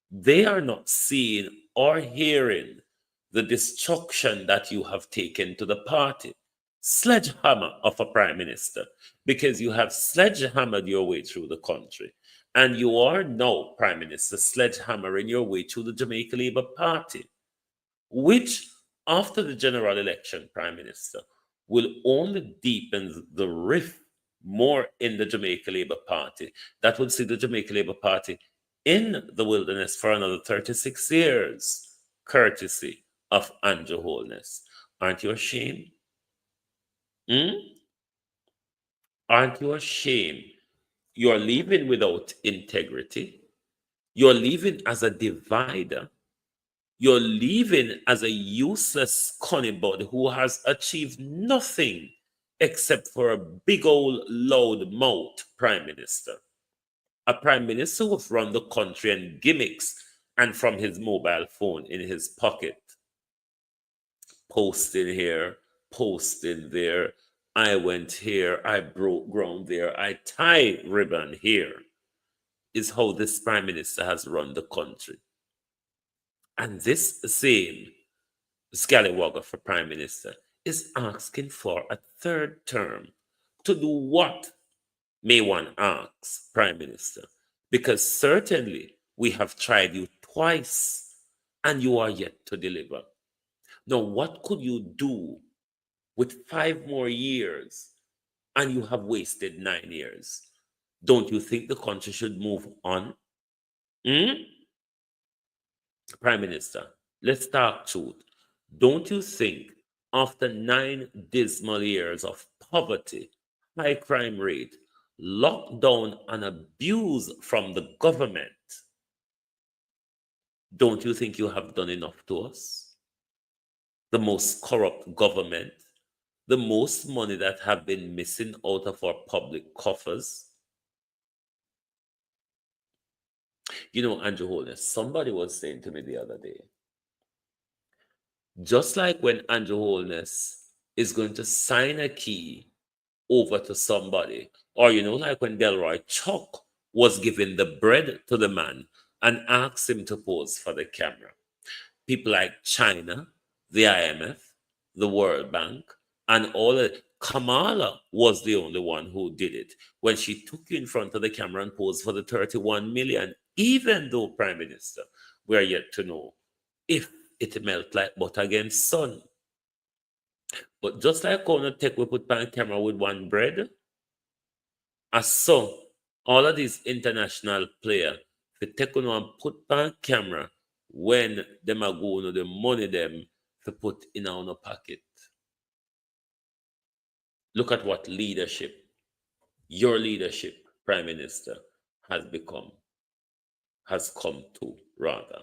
They are not seeing or hearing the destruction that you have taken to the party. Sledgehammer of a Prime Minister. Because you have sledgehammered your way through the country. And you are now, Prime Minister, sledgehammering your way to the Jamaica Labour Party, which, after the general election, Prime Minister, will only deepen the rift more in the Jamaica Labour Party. That would see the Jamaica Labour Party in the wilderness for another 36 years, courtesy of Andrew Holness. Aren't you ashamed? Aren't you ashamed? You're leaving without integrity. You're leaving as a divider. You're leaving as a useless cunnibud who has achieved nothing except for a big old loud mouth Prime Minister. A Prime Minister who's run the country and gimmicks and from his mobile phone in his pocket. Posting here, posting there. I went here, I broke ground there, I tied ribbon here. Is how this Prime Minister has run the country. And this same scallywagger for Prime Minister is asking for a third term. To do what, may one ask, Prime Minister? Because certainly we have tried you twice and you are yet to deliver. Now, what could you do with 5 more years and you have wasted 9 years? Don't you think the country should move on? Prime Minister, let's talk truth. Don't you think after 9 dismal years of poverty, high crime rate, lockdown, and abuse from the government, don't you think you have done enough to us? The most corrupt government, the most money that have been missing out of our public coffers. You know, Andrew Holness, somebody was saying to me the other day, just like when Andrew Holness is going to sign a key over to somebody, or you know, like when Delroy Chuck was giving the bread to the man and asked him to pose for the camera. People like China, the IMF, the World Bank, and all of Kamala was the only one who did it when she took you in front of the camera and posed for the 31 million, even though, Prime Minister, we are yet to know if it melt like butter against sun. But just like on a tech we put on camera with one bread, I saw all of these international players, they take on and put on camera when them are going the money them to put in our pocket. Look at what leadership, your leadership, Prime Minister, has come to, rather.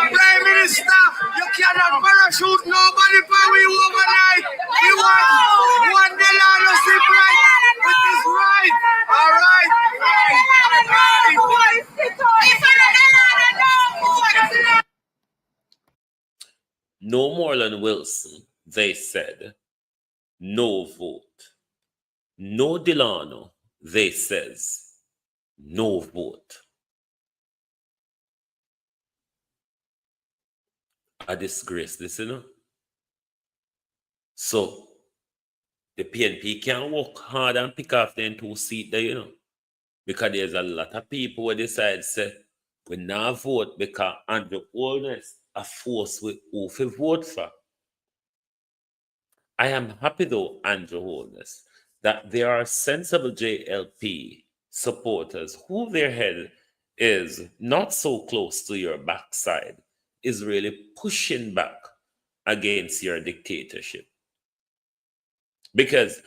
Prime Minister, you cannot parachute nobody for we overnight. We want $1 zip right, which is right. All right. No Moreland Wilson, they said, no vote. No Delano, they says, no vote. A disgrace, this, you know. So the PNP can't work hard and pick off them 2 seats there, you know. Because there's a lot of people who decide say we not vote because Andrew Holness a force with who to vote for. I am happy though, Andrew Holness, that there are sensible JLP supporters who their head is not so close to your backside, is really pushing back against your dictatorship. Because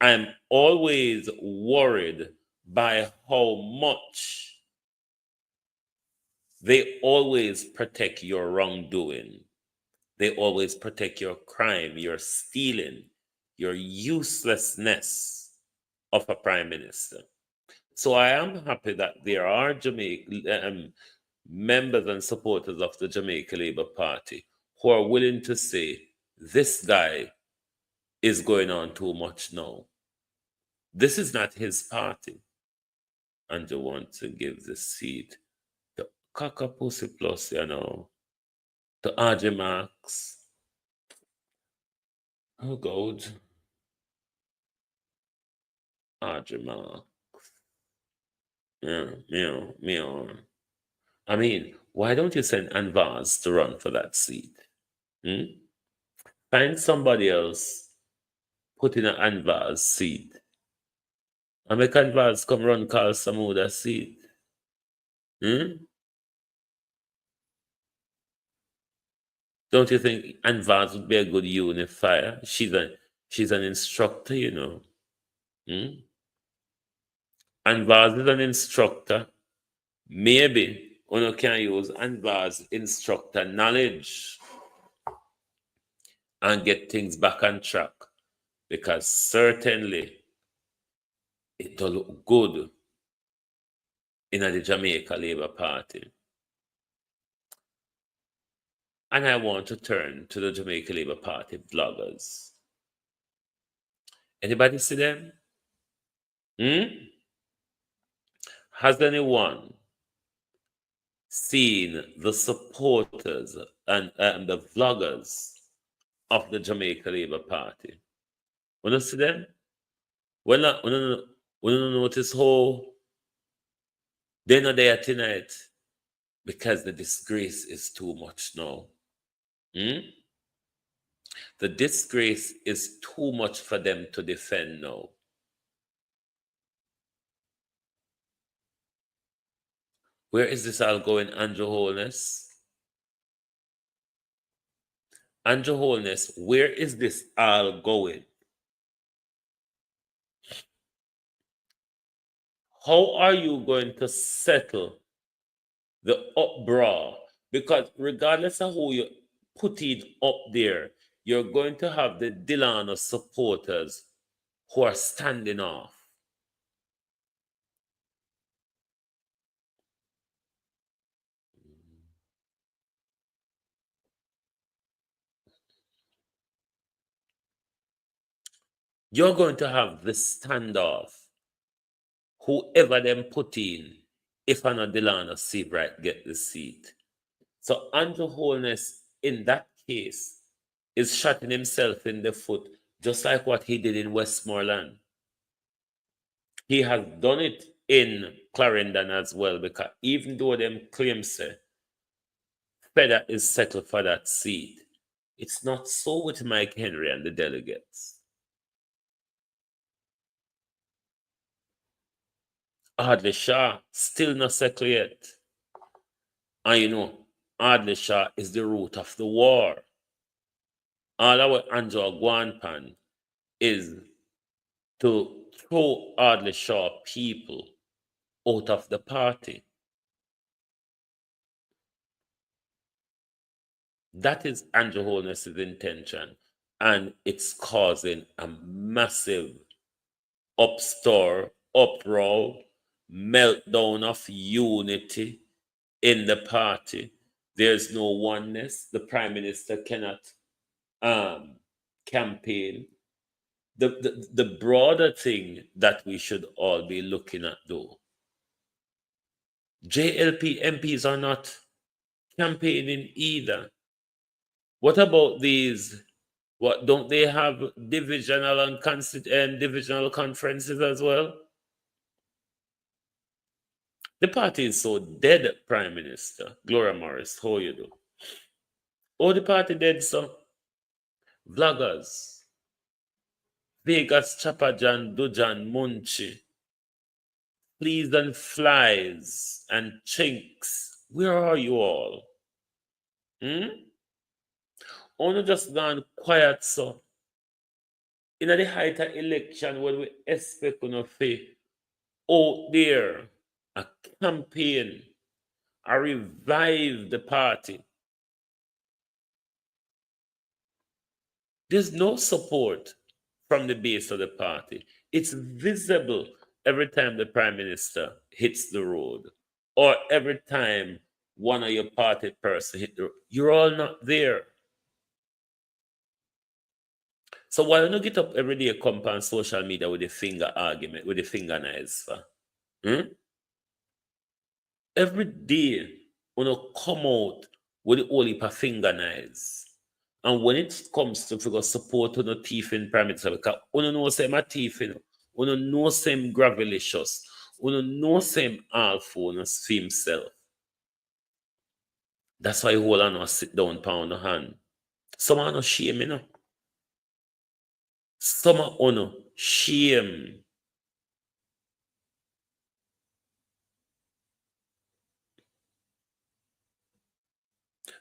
I'm always worried by how much they always protect your wrongdoing. They always protect your crime, your stealing, your uselessness of a prime minister. So I am happy that there are members and supporters of the Jamaica Labour Party who are willing to say, this guy is going on too much now. This is not his party. And you want to give the seat to Pussy Plus, you know, to RJ Marks. Oh, God. RJ Marks. Yeah. I mean, why don't you send Anvaz to run for that seat? Find somebody else, put in an Anvaz seat. And make Anvaz come run Carl Samuda seat. Don't you think Anvaz would be a good unifier? She's an instructor, you know. Anvaz is an instructor. Maybe one can use Anvaz instructor knowledge and get things back on track. Because certainly it will look good in the Jamaica Labour Party. And I want to turn to the Jamaica Labour Party bloggers. Anybody see them? Has anyone seen the supporters and the vloggers of the Jamaica Labour Party? When you see them, when you notice how they're not there tonight because the disgrace is too much now. The disgrace is too much for them to defend now. Where is this all going, Andrew Holness? Andrew Holness, where is this all going? How are you going to settle the uproar? Because regardless of who you put it up there, you're going to have the Delano supporters who are standing off. You're going to have the standoff. Whoever them put in, if I'm not Delano Seabright get the seat. So Andrew Holness, in that case, is shooting himself in the foot, just like what he did in Westmoreland. He has done it in Clarendon as well, because even though them claims say Feda is settled for that seat, it's not so with Mike Henry and the delegates. Audley Shaw still not settled yet. And you know, Audley Shaw is the root of the war. All our Andrew Guanpan is to throw Audley Shaw people out of the party. That is Andrew Holness's intention, and it's causing a massive uproar, meltdown of unity in the party. There's no oneness. The prime minister cannot campaign. The broader thing that we should all be looking at, though, JLP MPs are not campaigning either. What about these? What don't they have divisional and divisional conferences as well? The party is so dead, Prime Minister Gloria Morris. How you do? Oh, the party dead, so vloggers, Vegas, Chapajan, Dujan, Munchi, fleas and flies and chinks. Where are you all? Only just gone quiet, so. In the height of election, when we expect to see out there a campaign, a revive the party. There's no support from the base of the party. It's visible every time the prime minister hits the road, or every time one of your party person hit the road. You're all not there. So why don't you get up every day, come on social media with the finger argument, with the finger knives? Every day, come out with the whole heap of finger knives. And when it comes to figure support on the thief in prime minister, because know say my thief, know same gravelicious, know same alpha for himself. That's why you hold on sit down pound the hand. Some are no shame, Some are no shame.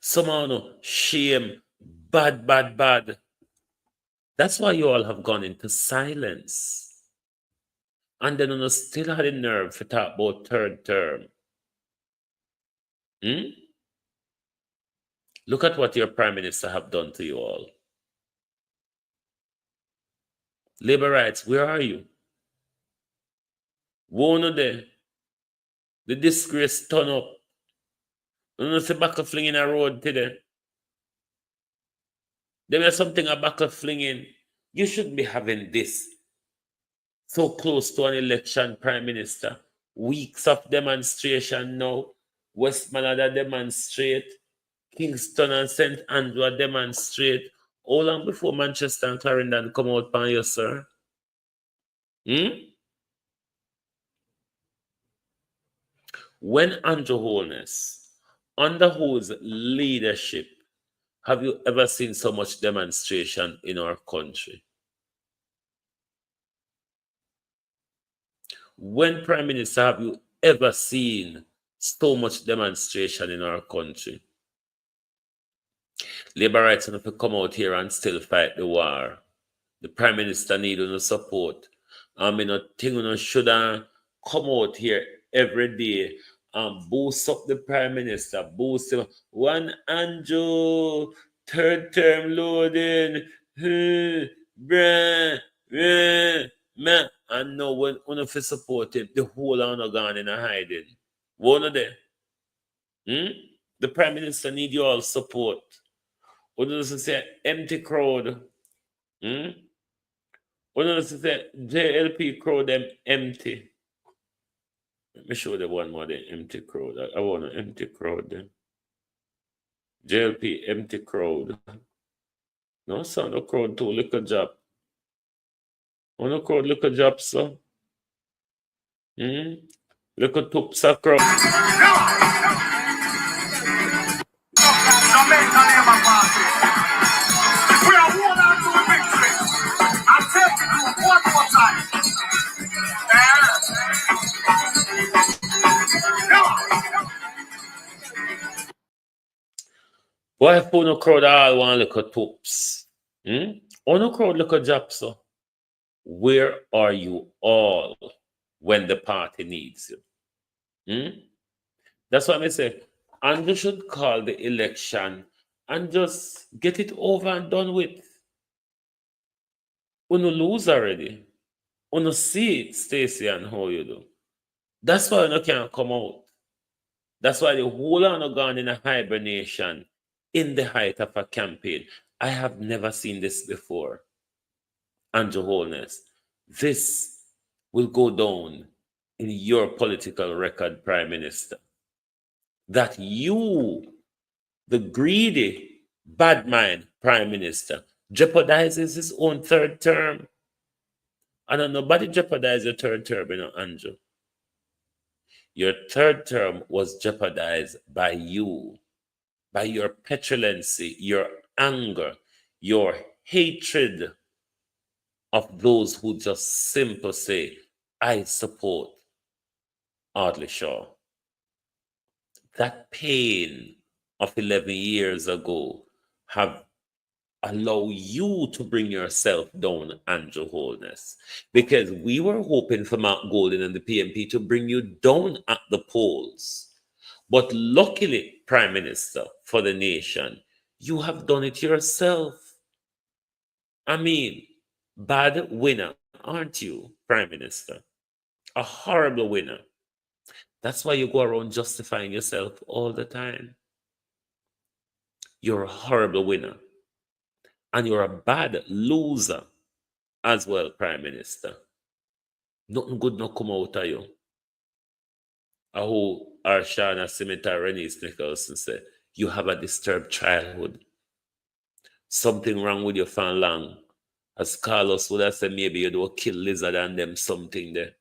Some are no shame. Bad. That's why you all have gone into silence. And then you still had the nerve to talk about third term. Look at what your prime minister have done to you all. Labor rights, where are you? Won't there? The disgrace turn up. You know, see buckle flinging a road today. There was something a buckle flinging. You shouldn't be having this so close to an election, Prime Minister. Weeks of demonstration now. Westmoreland demonstrate. Kingston and St. Andrew demonstrate. How long before Manchester and Clarendon come out by you, sir? When Andrew Holness, under whose leadership have you ever seen so much demonstration in our country? When Prime Minister, have you ever seen so much demonstration in our country? Labour rights have to come out here and still fight the war. The Prime Minister need no support. I mean, I think we should come out here every day and boost up the Prime Minister, boost him. One Andrew, third term loading, man. And no one if support him, the whole are gone in a hiding. One of them. The Prime Minister need your all support. What does it say? Empty crowd. What does it say? JLP crowd them empty. Let me show them one more the empty crowd. I want an empty crowd then. JLP empty crowd. No, son, no crowd too. Look a job. Oh, no crowd, look a job, sir. Look a tupsa crowd. Jamaica Labour Party. We are one on to a victory. I'll take it to one more time. Why if no crowd all want look at tups? Oh, no crowd look at job, sir. Where are you all when the party needs you? That's why I say, Andrew should call the election and just get it over and done with. When you lose already, when you see it, Stacey, and how you do. That's why you can't come out. That's why the whole are gone in a hibernation in the height of a campaign. I have never seen this before. Andrew Holness, this will go down in your political record, Prime Minister. That you, the greedy, bad mind Prime Minister, jeopardizes his own third term. And nobody jeopardized your third term, Andrew. Your third term was jeopardized by you, by your petulancy, your anger, your hatred of those who just simply say, I support Audley Shaw. That pain of 11 years ago have allowed you to bring yourself down, Andrew Holness, because we were hoping for Mark Golden and the PMP to bring you down at the polls. But luckily, Prime Minister, for the nation, you have done it yourself. I mean, bad winner, aren't you, Prime Minister? A horrible winner. That's why you go around justifying yourself all the time. You're a horrible winner. And you're a bad loser as well, Prime Minister. Nothing good not come out of you. I hope Arshana Cemetery Rennie Nicholson said, you have a disturbed childhood. Something wrong with your fan long. As Carlos would have said, maybe you don't kill lizard and them something there.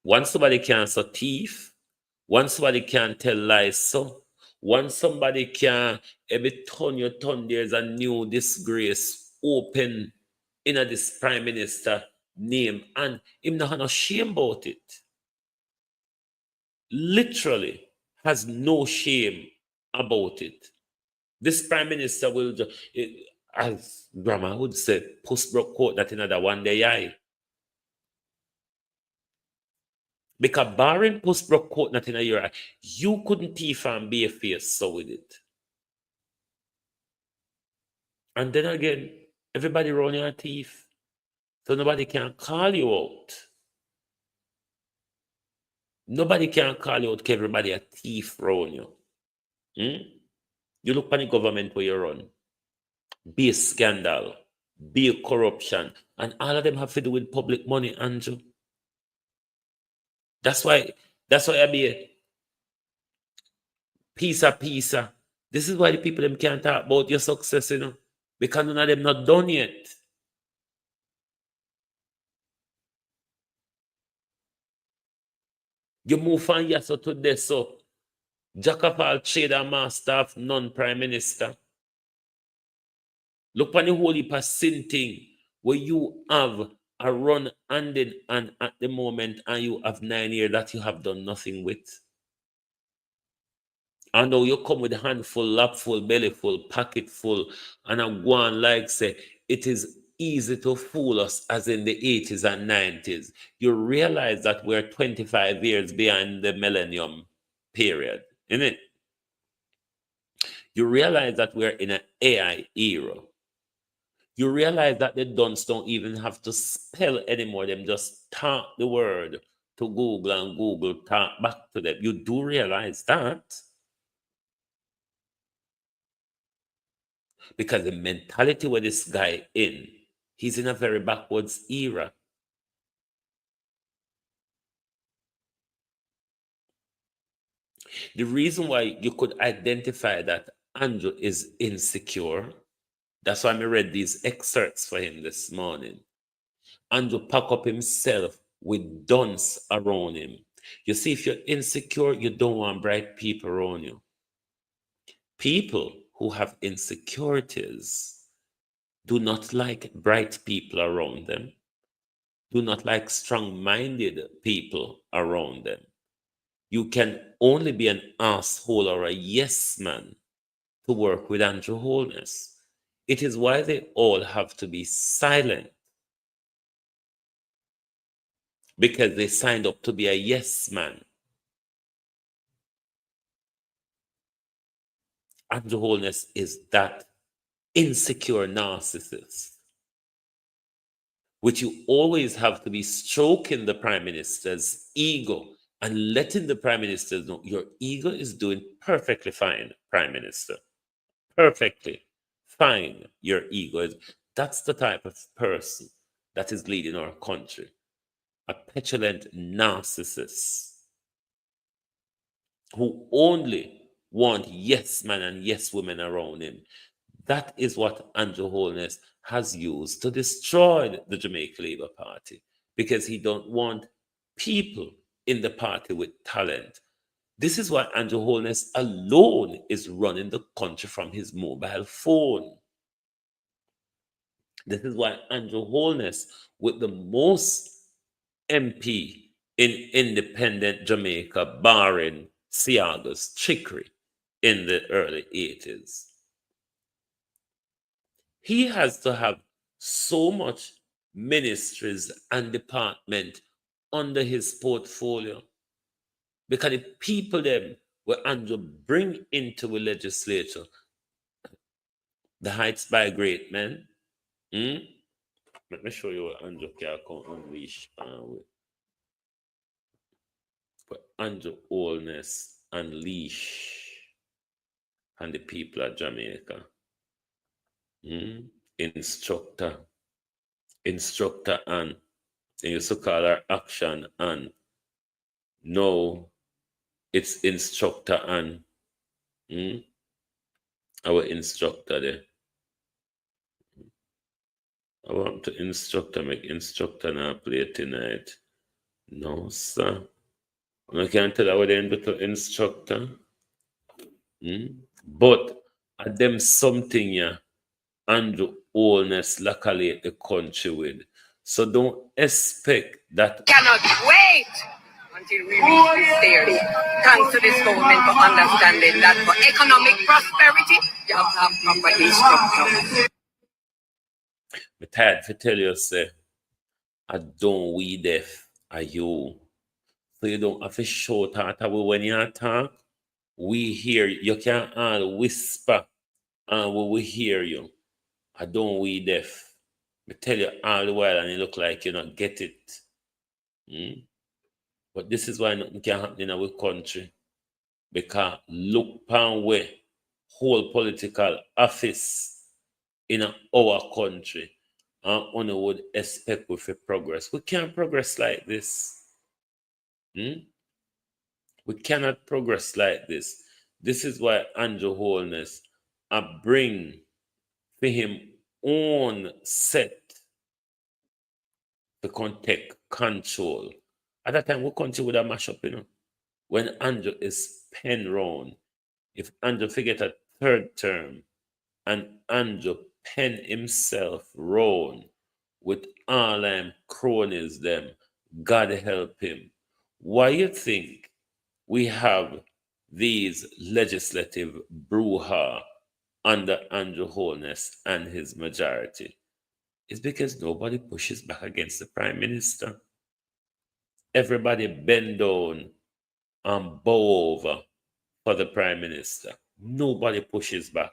Once somebody can say thief, once somebody can tell lies, so once somebody can every turn, there's a new disgrace open in this Prime Minister name, and him not have no shame about it. Literally has no shame about it. This Prime Minister will just, as Grandma would say, post broke court that another one day eye. Because barring post broke court not in a year, you couldn't thief and be a face so with it. And then again, everybody run your thief. So nobody can call you out. Nobody can call you out, everybody a thief around you. You look at the government where you run, be a scandal, be a corruption, and all of them have to do with public money, Andrew. That's why I be a piece. This is why the people them can't talk about your success, because none of them not done yet. You move from yes to this, so Jack of all trade and master of none prime minister. Look on the whole heap of sin thing where you have a run handed and at the moment and you have 9 years that you have done nothing with. And now you come with a handful, lapful, bellyful, pocketful, and a go on like say it is easy to fool us as in the 80s and 90s. You realize that we're 25 years behind the millennium period, isn't it? You realize that we're in an AI era. You realize that the dunce don't even have to spell anymore. Them just talk the word to Google and Google talk back to them. You do realize that? Because the mentality where this guy in, he's in a very backwards era. The reason why you could identify that Andrew is insecure, that's why I read these excerpts for him this morning. Andrew pack up himself with dunce around him. You see, if you're insecure, you don't want bright people around you. People who have insecurities do not like bright people around them, do not like strong-minded people around them. You can only be an asshole or a yes man to work with Andrew Holness. It is why they all have to be silent, because they signed up to be a yes man. Andrew Holness is that insecure narcissist, which you always have to be stroking the prime minister's ego and letting the prime minister know your ego is doing perfectly fine, prime minister. Perfectly fine, your ego is. That's the type of person that is leading our country. A petulant narcissist who only want yes men and yes women around him. That is what Andrew Holness has used to destroy the Jamaica Labour Party, because he don't want people in the party with talent. This is why Andrew Holness alone is running the country from his mobile phone. This is why Andrew Holness, with the most MP in independent Jamaica, barring Siaga's trickery in the early 80s, he has to have so much ministries and department under his portfolio, because the people them where Andrew bring into the legislature, the heights by great men. Let me show you what Andrew can come unleash with. But Andrew Holness unleash and the people of Jamaica. Instructor and they used to call her action and no, it's instructor and our instructor there. I want to instructor, make instructor now play tonight. No, sir. I can't tell how they do to instructor. But at them something yeah, Andrew Holness locally the country with. So don't expect that. Cannot wait until we reach this stage. Thanks to this government for understanding that for economic prosperity, you have to have proper instruction. I'm tired to tell you, say, I don't we deaf, are you. So you don't have to shout at us when you talk. We hear you. You can't all whisper and we will hear you. I don't we deaf. I tell you all the while and you look like you don't get it. But this is why nothing can happen in our country. Because look upon where whole political office in our country and only would expect with a progress. We can't progress like this. We cannot progress like this. This is why Andrew Holness bring for him own set to take control. At that time, we country would have mash up, when Andrew is pen round. If Andrew forget a third term and Andrew pen himself round with all them cronies them, God help him. Why you think we have these legislative brouhaha under Andrew Holness and his majority? It's because nobody pushes back against the Prime Minister. Everybody bend down and bow over for the Prime Minister. Nobody pushes back.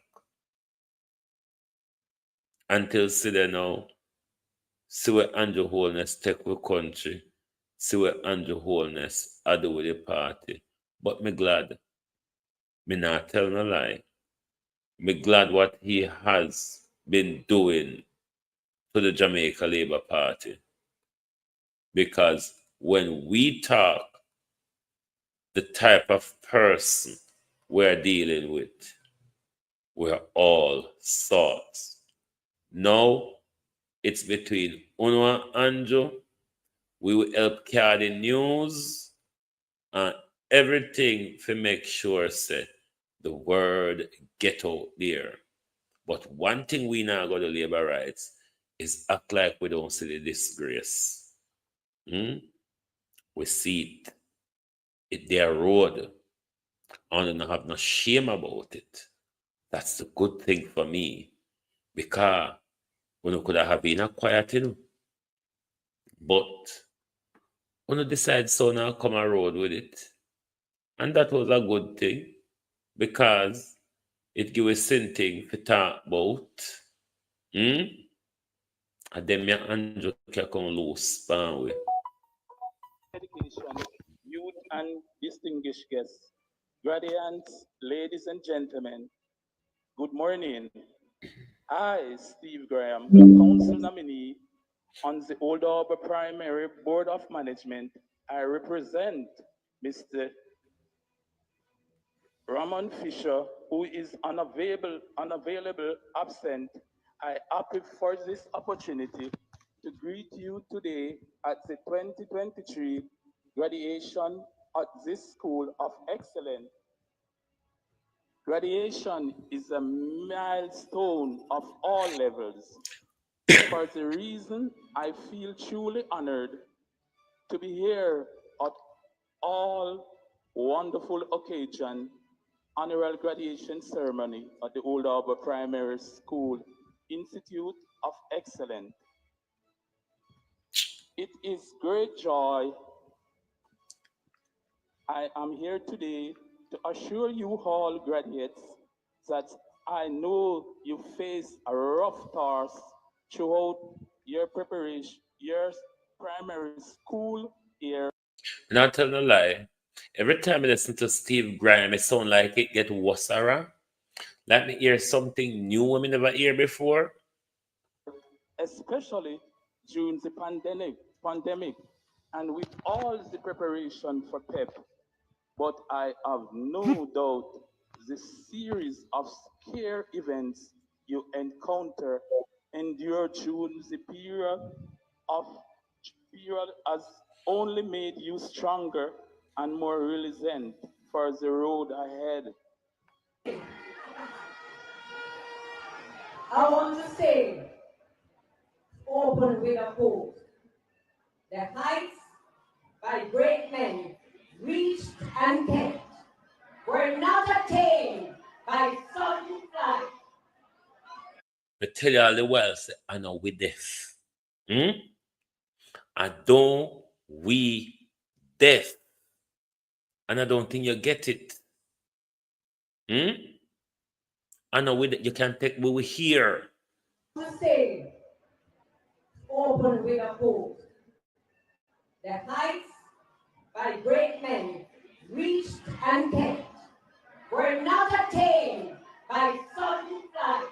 Until today now, see where Andrew Holness take the country, see where Andrew Holness I do with the party. But me glad, me not tell no lie. Me glad what he has been doing to the Jamaica Labour Party. Because when we talk the type of person we're dealing with, we're all sorts. Now it's between Uno and Andrew. We will help carry the news and everything to make sure say the word get out there. But one thing we now got to labor rights is act like we don't see the disgrace. We see it. It's their road. And don't have no shame about it. That's the good thing for me. Because we could have been a quiet, but when decide so now come a road with it. And that was a good thing. Because it give us something to talk about. And then me and Andrew can come loose pan with. Education, youth and distinguished guests, graduates, ladies and gentlemen, good morning. I, Steve Graham, council nominee on the Old Harbour Primary Board of Management, I represent Mr. Ramon Fisher, who is unavailable, absent. I happy for this opportunity to greet you today at the 2023 graduation at this School of Excellence. Graduation is a milestone of all levels. For the reason I feel truly honored to be here at all wonderful occasion annual graduation ceremony at the Old Harbour Primary School Institute of Excellence. It is great joy I am here today to assure you all graduates that I know you face a rough task throughout your preparation, your primary school year. Not telling a lie. Every time I listen to Steve Graham, it sounds like it get worse. Let me hear something new we never hear before. Especially during the pandemic, and with all the preparation for PEP. But I have no doubt the series of scare events you encounter endure during the period has only made you stronger and more resilient for the road ahead. I want to say, open with a quote. The heights by great men reached and kept were not attained by sudden flight. I tell you all the while, say, I know we deaf. I don't we deaf. And I don't think you get it. I know you can take what we hear. To say, open with a quote. The heights by by great men reached and kept were not attained by sudden flight,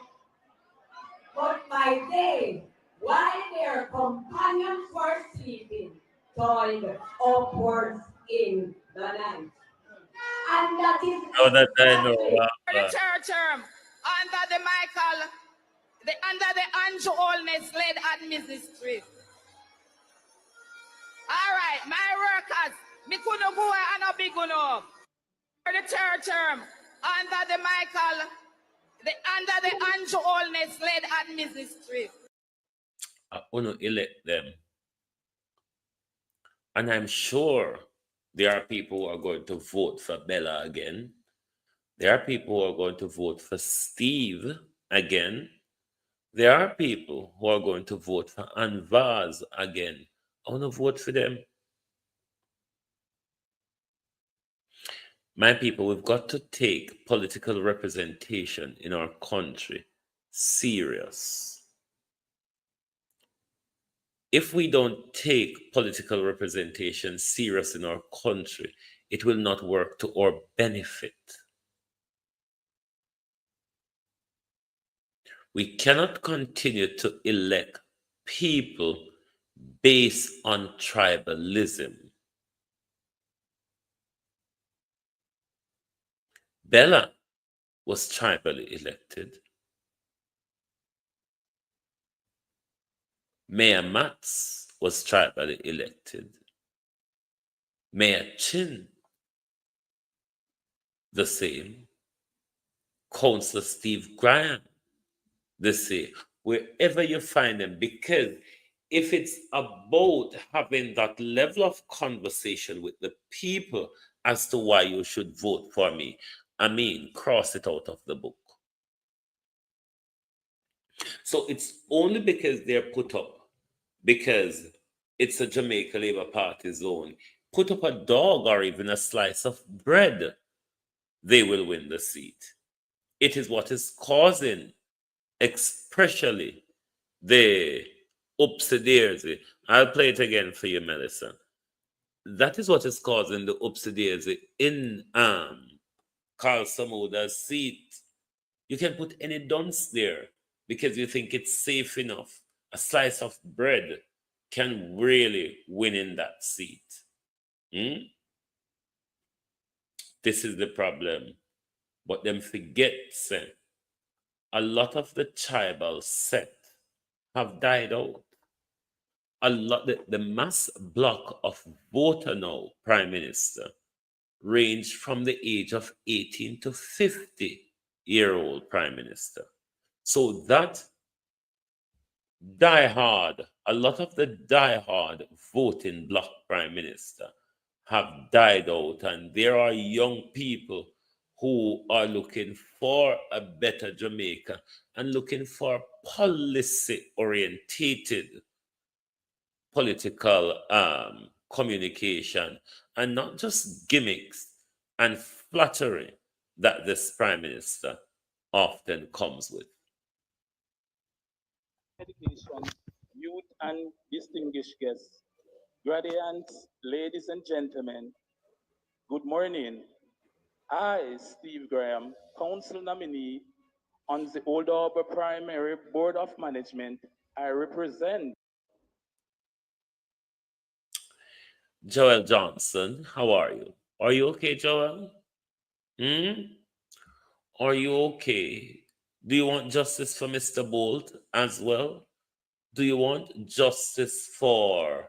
but by day, while their companions were sleeping, toiled upwards in the night. And that is Now that I know, exactly For the third term, under the Michael, under the Andrew Holness led administration. All right, my workers, me couldn't go and a big enough. For the third term, under the Michael, under the Andrew Holness led administration. I want to elect them. And I'm sure there are people who are going to vote for Bella again. There are people who are going to vote for Steve again. There are people who are going to vote for Anvaz again. I want to vote for them. My people, we've got to take political representation in our country serious. If we don't take political representation serious in our country, it will not work to our benefit. We cannot continue to elect people based on tribalism. Bella was tribally elected. Mayor Matz was tribally elected. Mayor Chin, the same. Councillor Steve Graham, the same. Wherever you find them, because if it's about having that level of conversation with the people as to why you should vote for me, I mean, cross it out of the book. So it's only because they're put up, because it's a Jamaica Labour Party zone, put up a dog or even a slice of bread, they will win the seat. It is what is causing, especially the upsy-daisy. I'll play it again for you, Melissa. That is what is causing the upsy-daisy in Carl Samuda's seat. You can put any dunce there because you think it's safe enough. A slice of bread can really win in that seat. This is the problem. But them forget, say, a lot of the tribal set have died out. A lot, the mass block of voter now, Prime Minister, range from the age of 18 to 50-year-old Prime Minister. So that diehard, a lot of the diehard voting bloc Prime Minister have died out, and there are young people who are looking for a better Jamaica and looking for policy-orientated political communication, and not just gimmicks and flattery that this Prime Minister often comes with. Education, youth and distinguished guests, graduates, ladies and gentlemen, good morning. I, Steve Graham, council nominee on the Old Harbour Primary Board of Management, I represent. Joel Johnson, how are you? Are you okay, Joel? Are you okay? Do you want justice for Mr. Bolt as well? Do you want justice for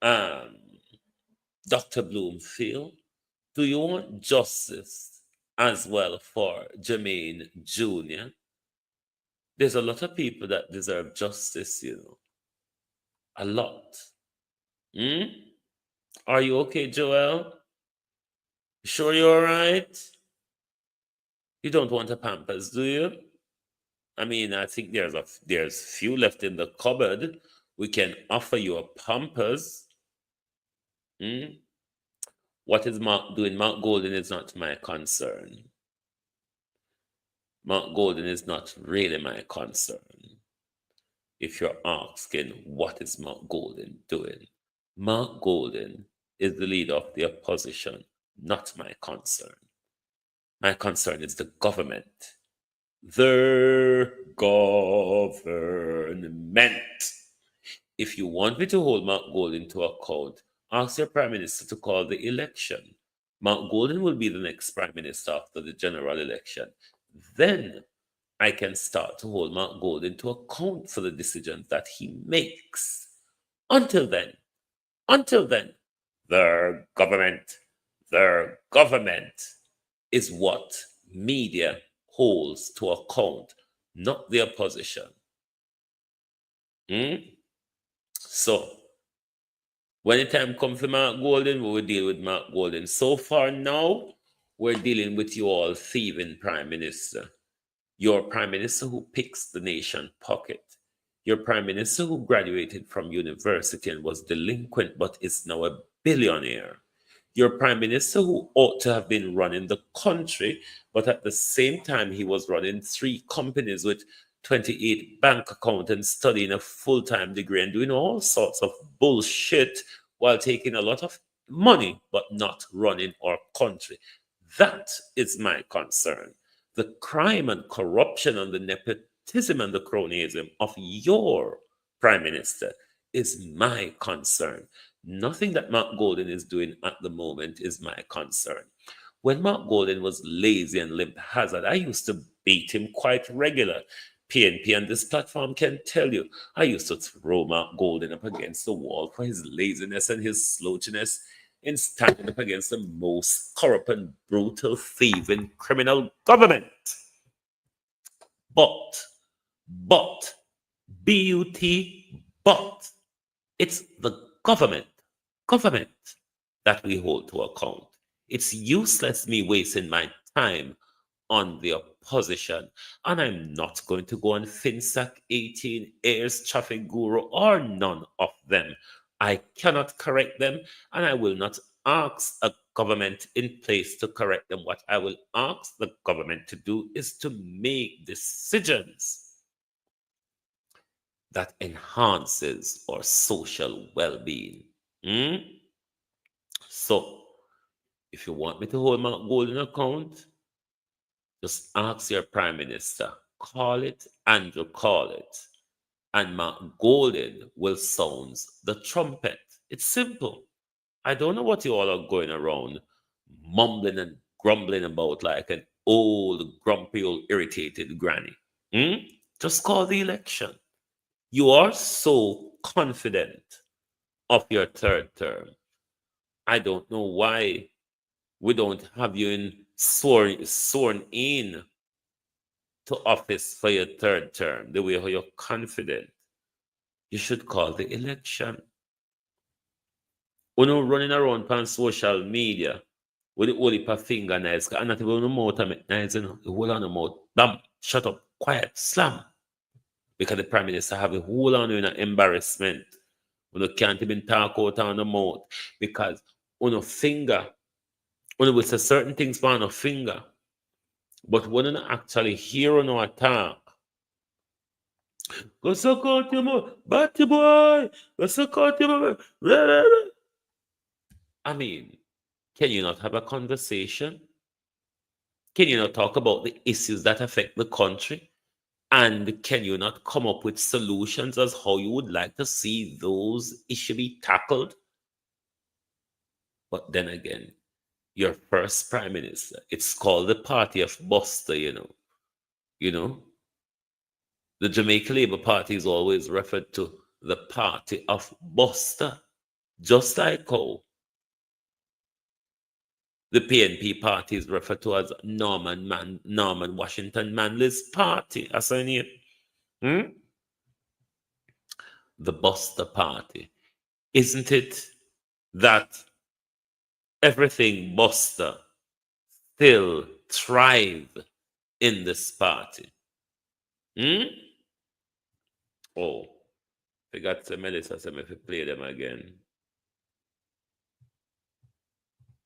Dr. Bloomfield? Do you want justice as well for Jermaine Jr.? There's a lot of people that deserve justice, you know. A lot. Are you okay, Joel? Sure you're all right? You don't want a Pampers, do you? I mean, I think there's few left in the cupboard. We can offer you a Pampers. What is Mark doing? Mark Golden is not my concern. Mark Golden is not really my concern. If you're asking, what is Mark Golden doing? Mark Golden is the leader of the opposition, not my concern. My concern is the government. The government. If you want me to hold Mark Golden to account, ask your Prime Minister to call the election. Mark Golden will be the next Prime Minister after the general election. Then I can start to hold Mark Golden to account for the decisions that he makes. Until then, their government is what media holds to account, not the opposition. So, when the time comes for Mark Golden, we will deal with Mark Golden. So far now, we're dealing with you all thieving Prime Minister. Your Prime Minister who picks the nation pocket. Your Prime Minister who graduated from university and was delinquent but is now a billionaire. Your Prime Minister who ought to have been running the country, but at the same time he was running 3 companies with 28 bank accounts and studying a full-time degree and doing all sorts of bullshit while taking a lot of money but not running our country. That is my concern. The crime and corruption and the nepotism and the cronyism of your Prime Minister is my concern. Nothing that Mark Golden is doing at the moment is my concern. When Mark Golden was lazy and limp hazard, I used to beat him quite regular. PNP and this platform can tell you, I used to throw Mark Golden up against the wall for his laziness and his slouchiness in standing up against the most corrupt and brutal thieving criminal government. But, B-U-T, but, it's the government that we hold to account. It's useless me wasting my time on the opposition, and I'm not going to go on FinSac 18, Airs, Traffic Guru, or none of them. I cannot correct them, and I will not ask a government in place to correct them. What I will ask the government to do is to make decisions that enhances our social well-being. So, if you want me to hold my golden account, just ask your Prime Minister. Call it, Andrew, call it. And Mark Golden will sound the trumpet. It's simple. I don't know what you all are going around mumbling and grumbling about like an old, grumpy, old, irritated granny. Just call the election. You are so confident of your third term. I don't know why we don't have you sworn in to office for your third term, the way how you're confident. You should call the election. When you're running around on social media with the only per fingernails, and not even the mouth of nails, you know, the whole on the mouth, bam, shut up, quiet, slam. Because the Prime Minister have a whole on you in an embarrassment. When you can't even talk out on the mouth. Because on a finger, when you say certain things on a finger, but when you actually hear on a talk, go suck out your mouth, batty boy, go suck out your mouth. I mean, can you not have a conversation? Can you not talk about the issues that affect the country? And can you not come up with solutions as how you would like to see those issues be tackled? But then again, your first Prime Minister, it's called the Party of Buster, you know. You know? The Jamaica Labour Party is always referred to the Party of Buster. Just like how the PNP party is referred to as Norman Washington Manley's party. As I name. The Buster Party. Isn't it that everything Buster still thrive in this party? Oh, forgot to Melissa said if you play them again.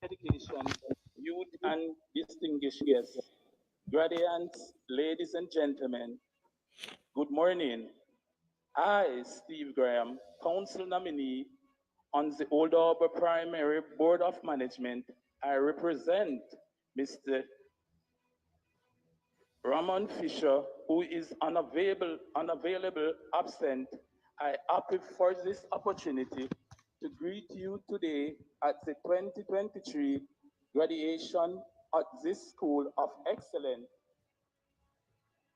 Education, youth, and distinguished guests, graduates, ladies and gentlemen, good morning. I, Steve Graham, council nominee On the Old Harbor Primary Board of Management, I represent Mr. Ramon Fisher, who is unavailable, absent. I happy for this opportunity to greet you today at the 2023 graduation at this School of Excellence.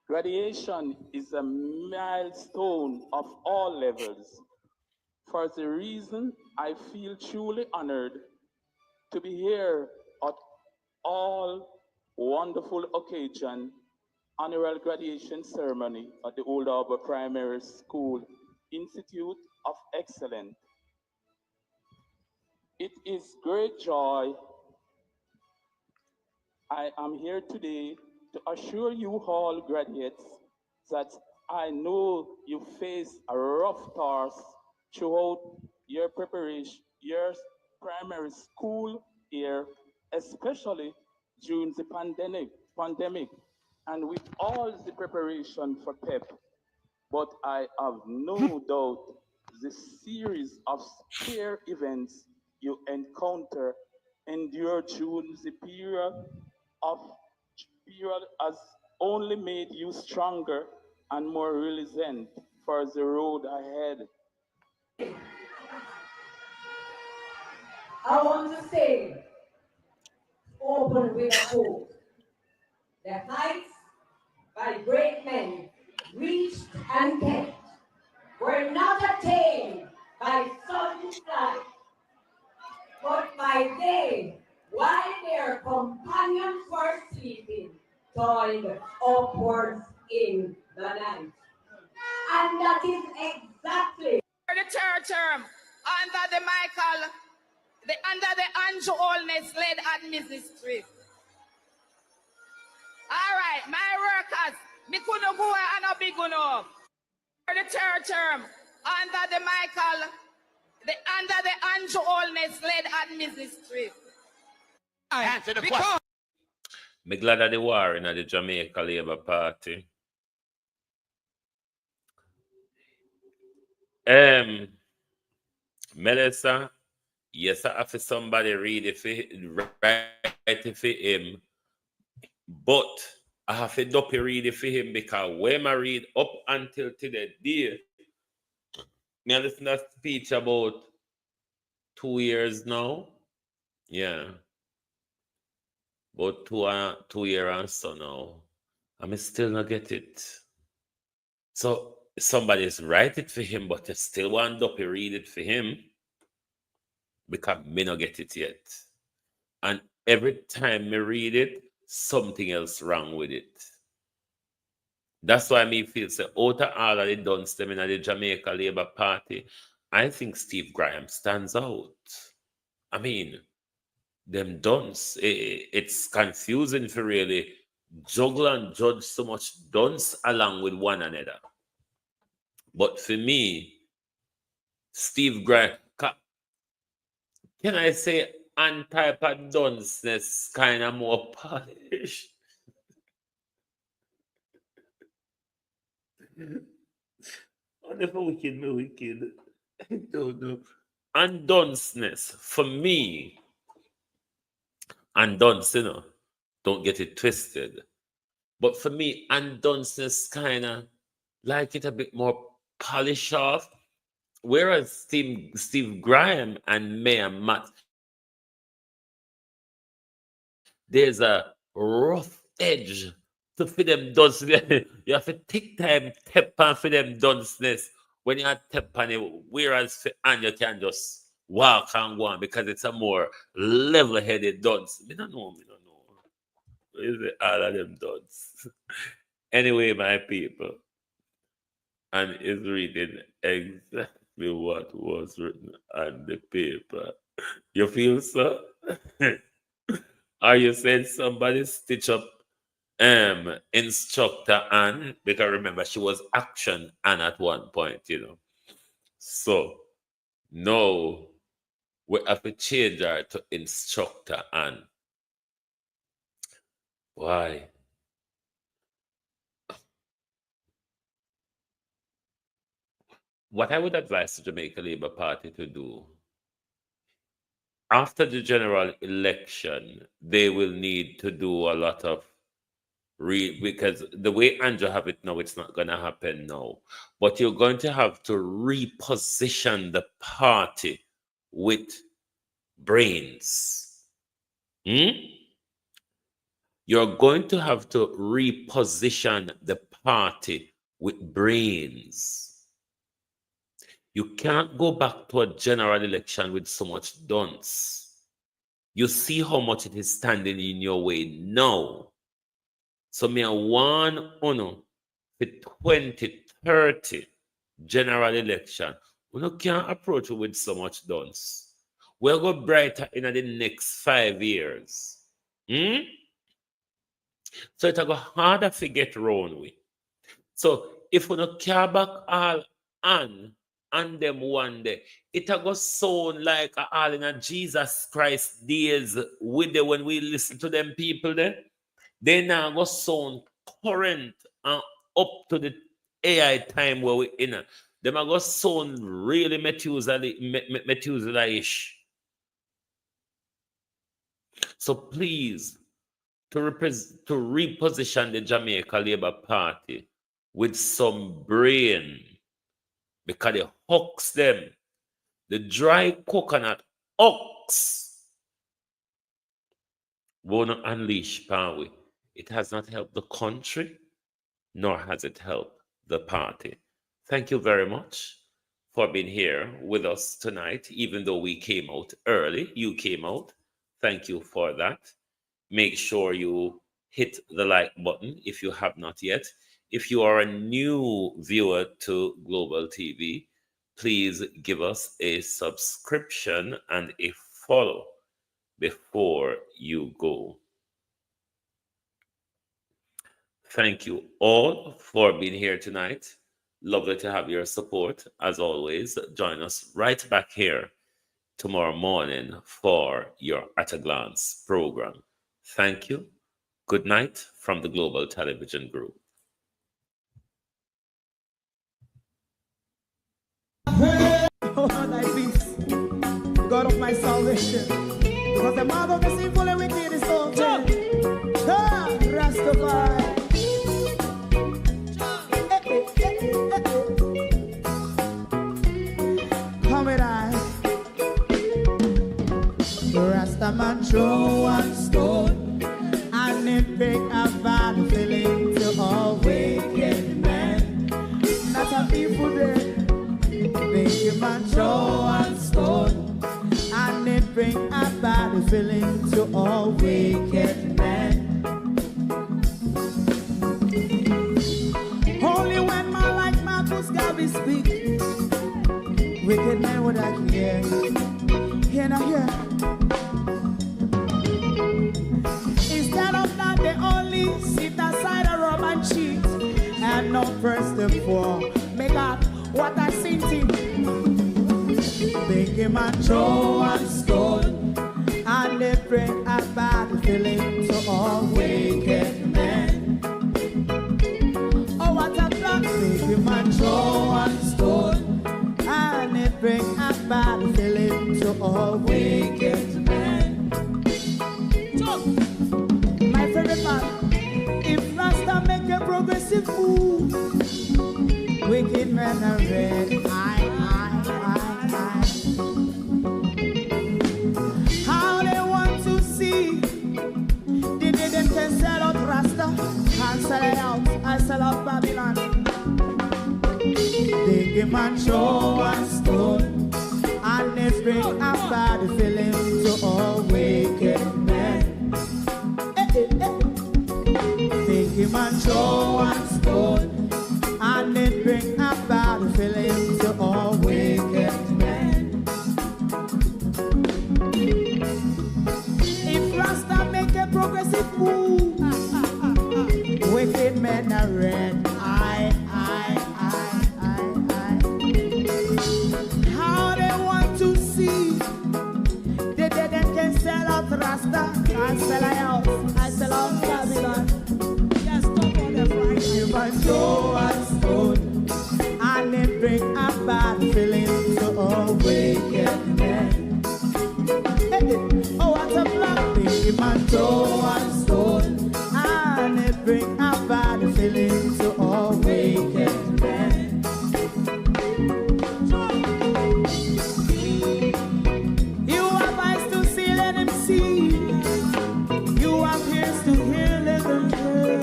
Graduation is a milestone of all levels. For the reason I feel truly honored to be here at all wonderful occasion annual graduation ceremony at the Old Harbor Primary School Institute of Excellence. It is great joy I am here today to assure you all graduates that I know you face a rough task throughout your preparation, your primary school year, especially during the pandemic, and with all the preparation for PEP. But I have no doubt the series of scare events you encounter endure during the of period has only made you stronger and more resilient for the road ahead. I want to say, open with a quote. The heights by great men reached and kept were not attained by sudden flight, but by day, while their companions were sleeping, toiled upwards in the night. And that is exactly The third term, under the Andrew Holness led administration. All right, my workers, me couldn't go and a big enough. For the third term, under the Andrew Holness led administration. Answer the question. Me glad that the war in the Jamaica Labour Party. Melissa, yes, I have somebody read it for him, but I have to dopey read it for him because when I read up until today, dear, me I listen to that speech about 2 years now. Yeah. About 2 year and so now. I still not get it. So somebody's write it for him, but I still want dopey read it for him because me not get it yet. And every time me read it, something else wrong with it. That's why me feel say out of all of the dunce them in the Jamaica Labour Party, I think Steve Graham stands out. I mean, them dunce, it's confusing for really juggle and judge so much dunce along with one another. But for me, Steve Graham, can I say type of dunceness kind of more polished? Whenever wicked, me wicked. I don't know. And dunceness, for me, and dunce, don't get it twisted. But for me, and dunceness kind of like it a bit more polished off. Whereas Steve Graham and Mayor Matt, there's a rough edge to for them dunceness. You have to take time tap on for them dunceness when you tap on it. Whereas for and you can just walk and go on because it's a more level-headed dunce. Me don't know. Where is it? All of them dunce. Anyway, my people, and it's reading exactly what was written on the paper. You feel so? Are you saying somebody stitch up instructor Anne? Because remember she was action Anne at one point, So no, we have to change her to instructor Anne. Why? What I would advise the Jamaica Labour Party to do After the general election, they will need to do a lot of because the way Andrew have it now, it's not going to happen now. But you're going to have to reposition the party with brains. You're going to have to reposition the party with brains. You can't go back to a general election with so much dunce. You see how much it is standing in your way now. So me a warn uno for 2030 general election. We can't approach it with so much dunce. We'll go brighter in the next 5 years. So it'll go harder to get round with. So if we don't care back all on them one day, it'll go sound like all in a Jesus Christ days with them when we listen to them people there. They now go sound current and up to the AI time where we're in. They might go sound really Methuselah-ish. So please, to reposition the Jamaica Labour Party with some brain, because they hooks them, the dry coconut ox won't unleash power. It has not helped the country, nor has it helped the party. Thank you very much for being here with us tonight, even though we came out early. You came out. Thank you for that. Make sure you hit the like button if you have not yet. If you are a new viewer to Global TV, please give us a subscription and a follow before you go. Thank you all for being here tonight. Lovely to have your support. As always, join us right back here tomorrow morning for your At a Glance program. Thank you. Good night from the Global Television Group. Thy peace, God of my salvation, because the mouth of the sinful and wicked is open. Rastafari. Come with I. Rastaman throw one stone, and it bring a bad feeling to all wicked men. Not a people there. Make a man throw one stone, and it bring a bad feeling to all wicked men. Only when man like Marcus Garvey speak, wicked men would I hear. Hear now hear. Instead of that, they only sit aside and rob and cheat, and not first and four. Make up what I seen to make him a throw and stone, and they bring a bad feeling to all wicked men. Oh, what a plan! Make him a throw and stone, and they bring a bad feeling to all wicked men. So, my favorite part, if Rasta make a progressive move, wicked men are red, how they want to see the day them can sell out Rasta and sell it out, I sell out Babylon. They give man show and stone, and they bring a bad feeling to all wicked men. They give man show and stone, and it bring a bad feeling to all wicked men. If Rasta make a progressive move, wicked men are red. How they want to see the dead and can sell out Rasta and sell out, I sell out Babylon. Yes, stop on the right. You must show us stone, and it bring a bad feeling to all wicked men. bring a bad feeling to all wicked men. You have eyes to see, let him see. You have ears to hear, let them hear.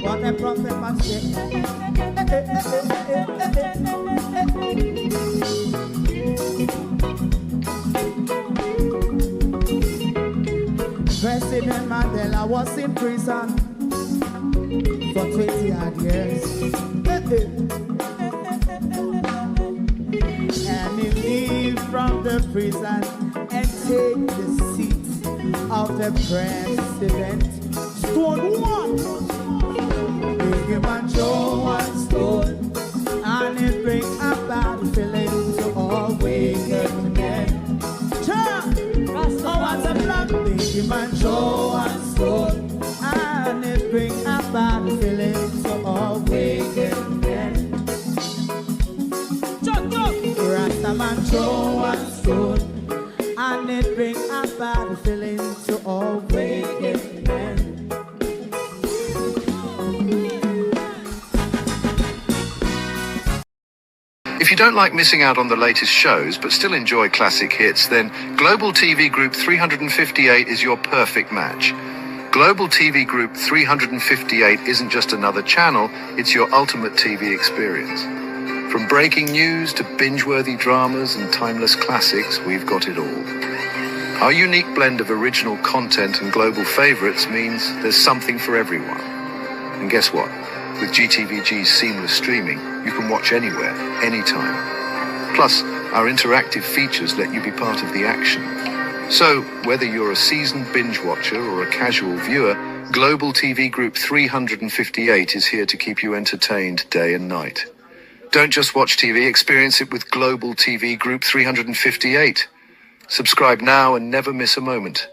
What a prophet must say. President Mandela was in prison for 20 odd years. And he leave from the prison and take the seat of the president. Stone one. Big him and Joe one stone. And it bring a bad feeling to all wicked men. Man show and stone, and it bring a bad feeling to all wicked men. Rasta man show and stone, and it bring a bad feeling to all wicked men. If you don't like missing out on the latest shows but still enjoy classic hits, then Global TV Group 358 is your perfect match. Global TV Group 358 isn't just another channel, it's your ultimate TV experience. From breaking news to binge-worthy dramas and timeless classics, we've got it all. Our unique blend of original content and global favorites means there's something for everyone. And guess what? With GTVG's seamless streaming, you can watch anywhere, anytime. Plus, our interactive features let you be part of the action. So, whether you're a seasoned binge watcher or a casual viewer, Global TV Group 358 is here to keep you entertained day and night. Don't just watch TV, experience it with Global TV Group 358. Subscribe now and never miss a moment.